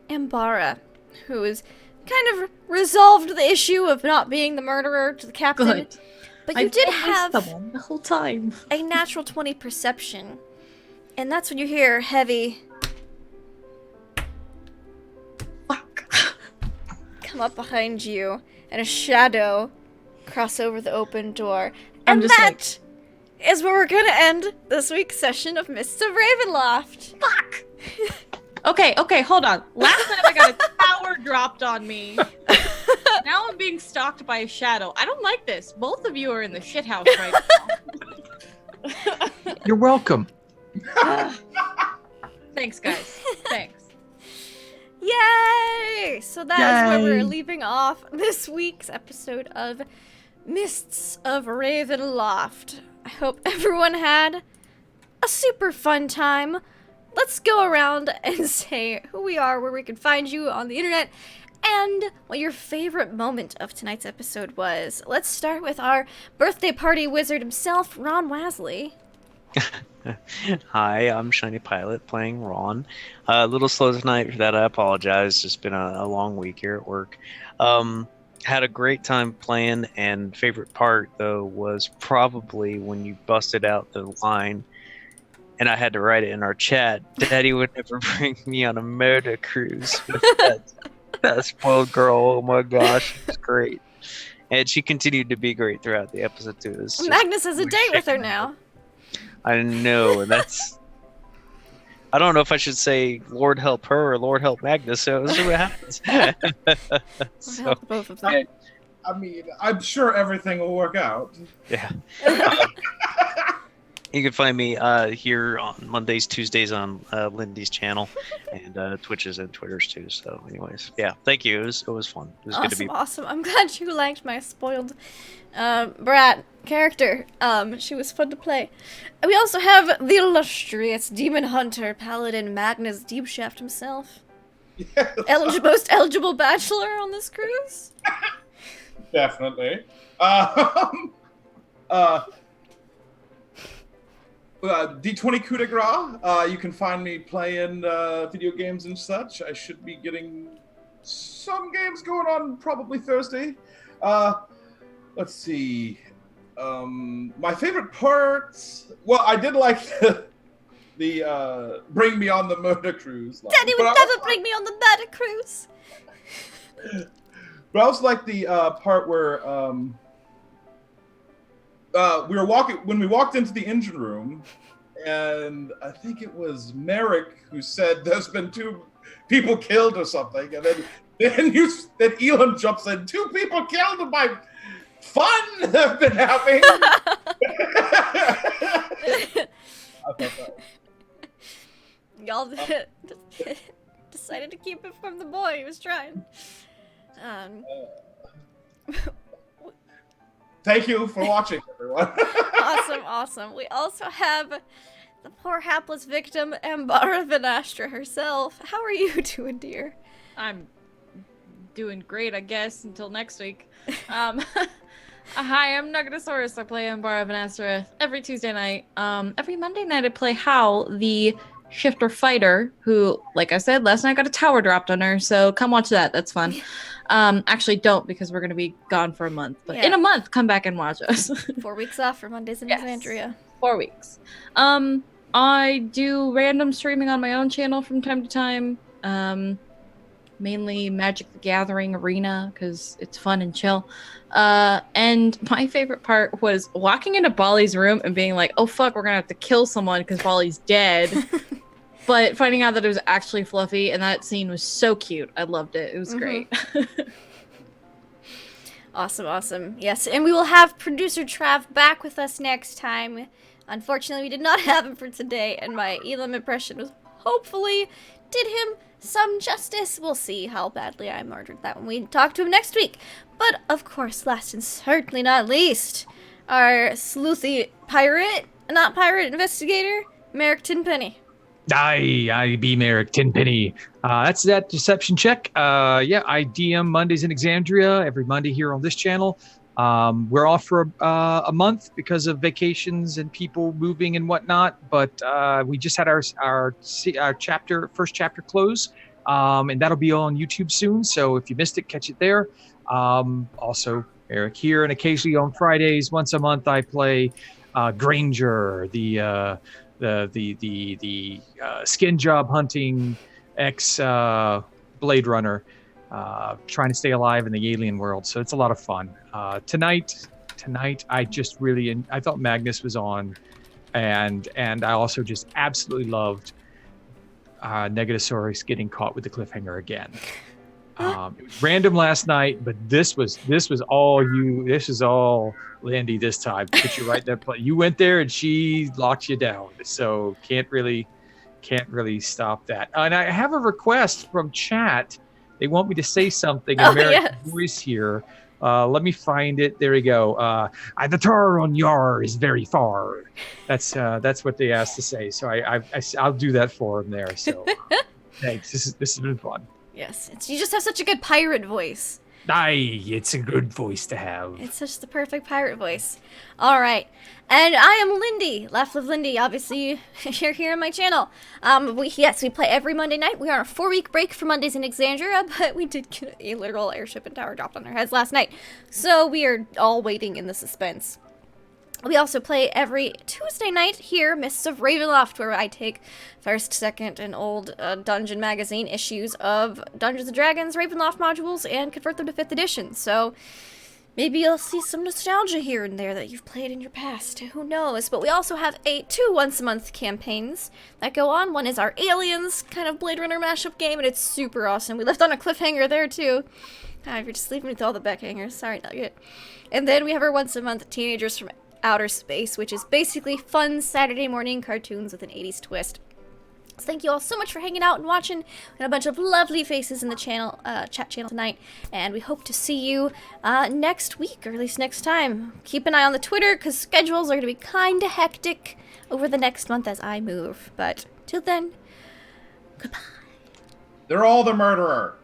Ambara, who is kind of resolved the issue of not being the murderer to the captain. Good. But you did have the whole time. a natural 20 perception. And that's when you hear heavy Fuck. come up behind you and a shadow cross over the open door. I'm And just that is where we're gonna end this week's session of Mists of Ravenloft. Fuck. Okay, hold on. Last time I got a tower dropped on me. Now I'm being stalked by a shadow. I don't like this. Both of you are in the shithouse right now. You're welcome. Thanks, guys. Thanks. Yay! So that is where we're Yay. leaving off this week's episode of Mists of Ravenloft. I hope everyone had a super fun time. Let's go around and say who we are, where we can find you on the internet, and what your favorite moment of tonight's episode was. Let's start with our birthday party wizard himself, Ron Wasley. Hi, I'm Shiny Pilot playing Ron. A little slow tonight for that. I apologize. It's been a long week here at work. Had a great time playing, and favorite part though was probably when you busted out the line, and I had to write it in our chat. Daddy would never bring me on a murder cruise. That spoiled girl. Oh my gosh, it's great. And she continued to be great throughout the episode too. It's just- Magnus has a date with her now. I know, and that's. I don't know if I should say Lord help her or Lord help Magnus, so let's see what happens. So, Help both of them. I mean, I'm sure everything will work out. yeah. You can find me here on Mondays, Tuesdays on Lindy's channel, and Twitches and Twitters too. So, anyways, yeah, thank you. It was fun. It was good to be. Awesome. I'm glad you liked my spoiled brat character. She was fun to play. And we also have the illustrious demon hunter, paladin Magnus Deepshaft himself. Yes, Most eligible bachelor on this cruise? definitely. D20 coup de grace. You can find me playing video games and such. I should be getting some games going on probably Thursday. Let's see. My favorite parts. Well, I did like the bring me on the murder cruise. Line. Daddy would But never bring me on the murder cruise. But I also like the part where we were walking when we walked into the engine room, and I think it was Merrick who said there's been 2 people killed or something, and then Elon jumps in, 2 people killed in my fun have been having. I thought that. Y'all decided to keep it from the boy. He was trying. Thank you for watching, everyone. Awesome. We also have the poor hapless victim, Ambara Vanastra herself. How are you doing, dear? I'm doing great, I guess, until next week. Hi, I'm Nugatosaurus. I play Ambara Vanastra every Tuesday night. Every Monday night I play Hal, the shifter fighter, who, like I said, last night got a tower dropped on her, so come watch that. That's fun. Actually don't, because we're going to be gone for a month. But in a month, come back and watch us. 4 weeks off for Mondays in Alexandria. 4 weeks. I do random streaming on my own channel from time to time. Mainly Magic the Gathering Arena, because it's fun and chill. And my favorite part was walking into Bali's room and being like, oh fuck, we're going to have to kill someone because Bali's dead. But finding out that it was actually Fluffy, and that scene was so cute. I loved it. It was great. Awesome. Yes, and we will have producer Trav back with us next time. Unfortunately, we did not have him for today, and my Elam impression was hopefully did him some justice. We'll see how badly I murdered that when we talk to him next week. But, of course, last and certainly not least, our sleuthy pirate investigator, Merrick Tenpenny. I be Merrick Tenpenny. That's that deception check. I DM Mondays in Exandria every Monday here on this channel. We're off for a month because of vacations and people moving and whatnot. But we just had our first chapter close, and that'll be on YouTube soon. So if you missed it, catch it there. Also, Eric here, and occasionally on Fridays, once a month, I play Granger, the skin job hunting ex Blade Runner, trying to stay alive in the alien world. So it's a lot of fun. Tonight I thought Magnus was on, and I also just absolutely loved Negatosaurus getting caught with the cliffhanger again. It was random last night, but this was all you. This is all Lindy this time. Put you right there. You went there and she locked you down. So can't really stop that. And I have a request from chat. They want me to say something in American voice here. Let me find it. There we go. The tar on yar is very far. That's what they asked to say. So I'll do that for them there. So thanks. This has been fun. Yes, you just have such a good pirate voice. It's a good voice to have. It's such the perfect pirate voice. All right, and I am Lindy, Laugh Live Lindy. Obviously, you're here on my channel. We play every Monday night. We are on a 4-week break for Mondays in Exandria, but we did get a literal airship and tower dropped on our heads last night, so we are all waiting in the suspense. We also play every Tuesday night here, Mists of Ravenloft, where I take first, second, and old Dungeon Magazine issues of Dungeons & Dragons Ravenloft modules and convert them to 5th edition. So maybe you'll see some nostalgia here and there that you've played in your past. Who knows? But we also have 2 once-a-month campaigns that go on. One is our Aliens kind of Blade Runner mashup game, and it's super awesome. We left on a cliffhanger there, too. You're just leaving me with all the backhangers. Sorry, Nugget. And then we have our once-a-month Teenagers from Outer Space, which is basically fun Saturday morning cartoons with an 80s twist. So thank you all so much for hanging out and watching. We got a bunch of lovely faces in the channel, chat channel tonight, and we hope to see you next week, or at least next time. Keep an eye on the Twitter, because schedules are going to be kind of hectic over the next month as I move. But till then, goodbye. They're all the murderer.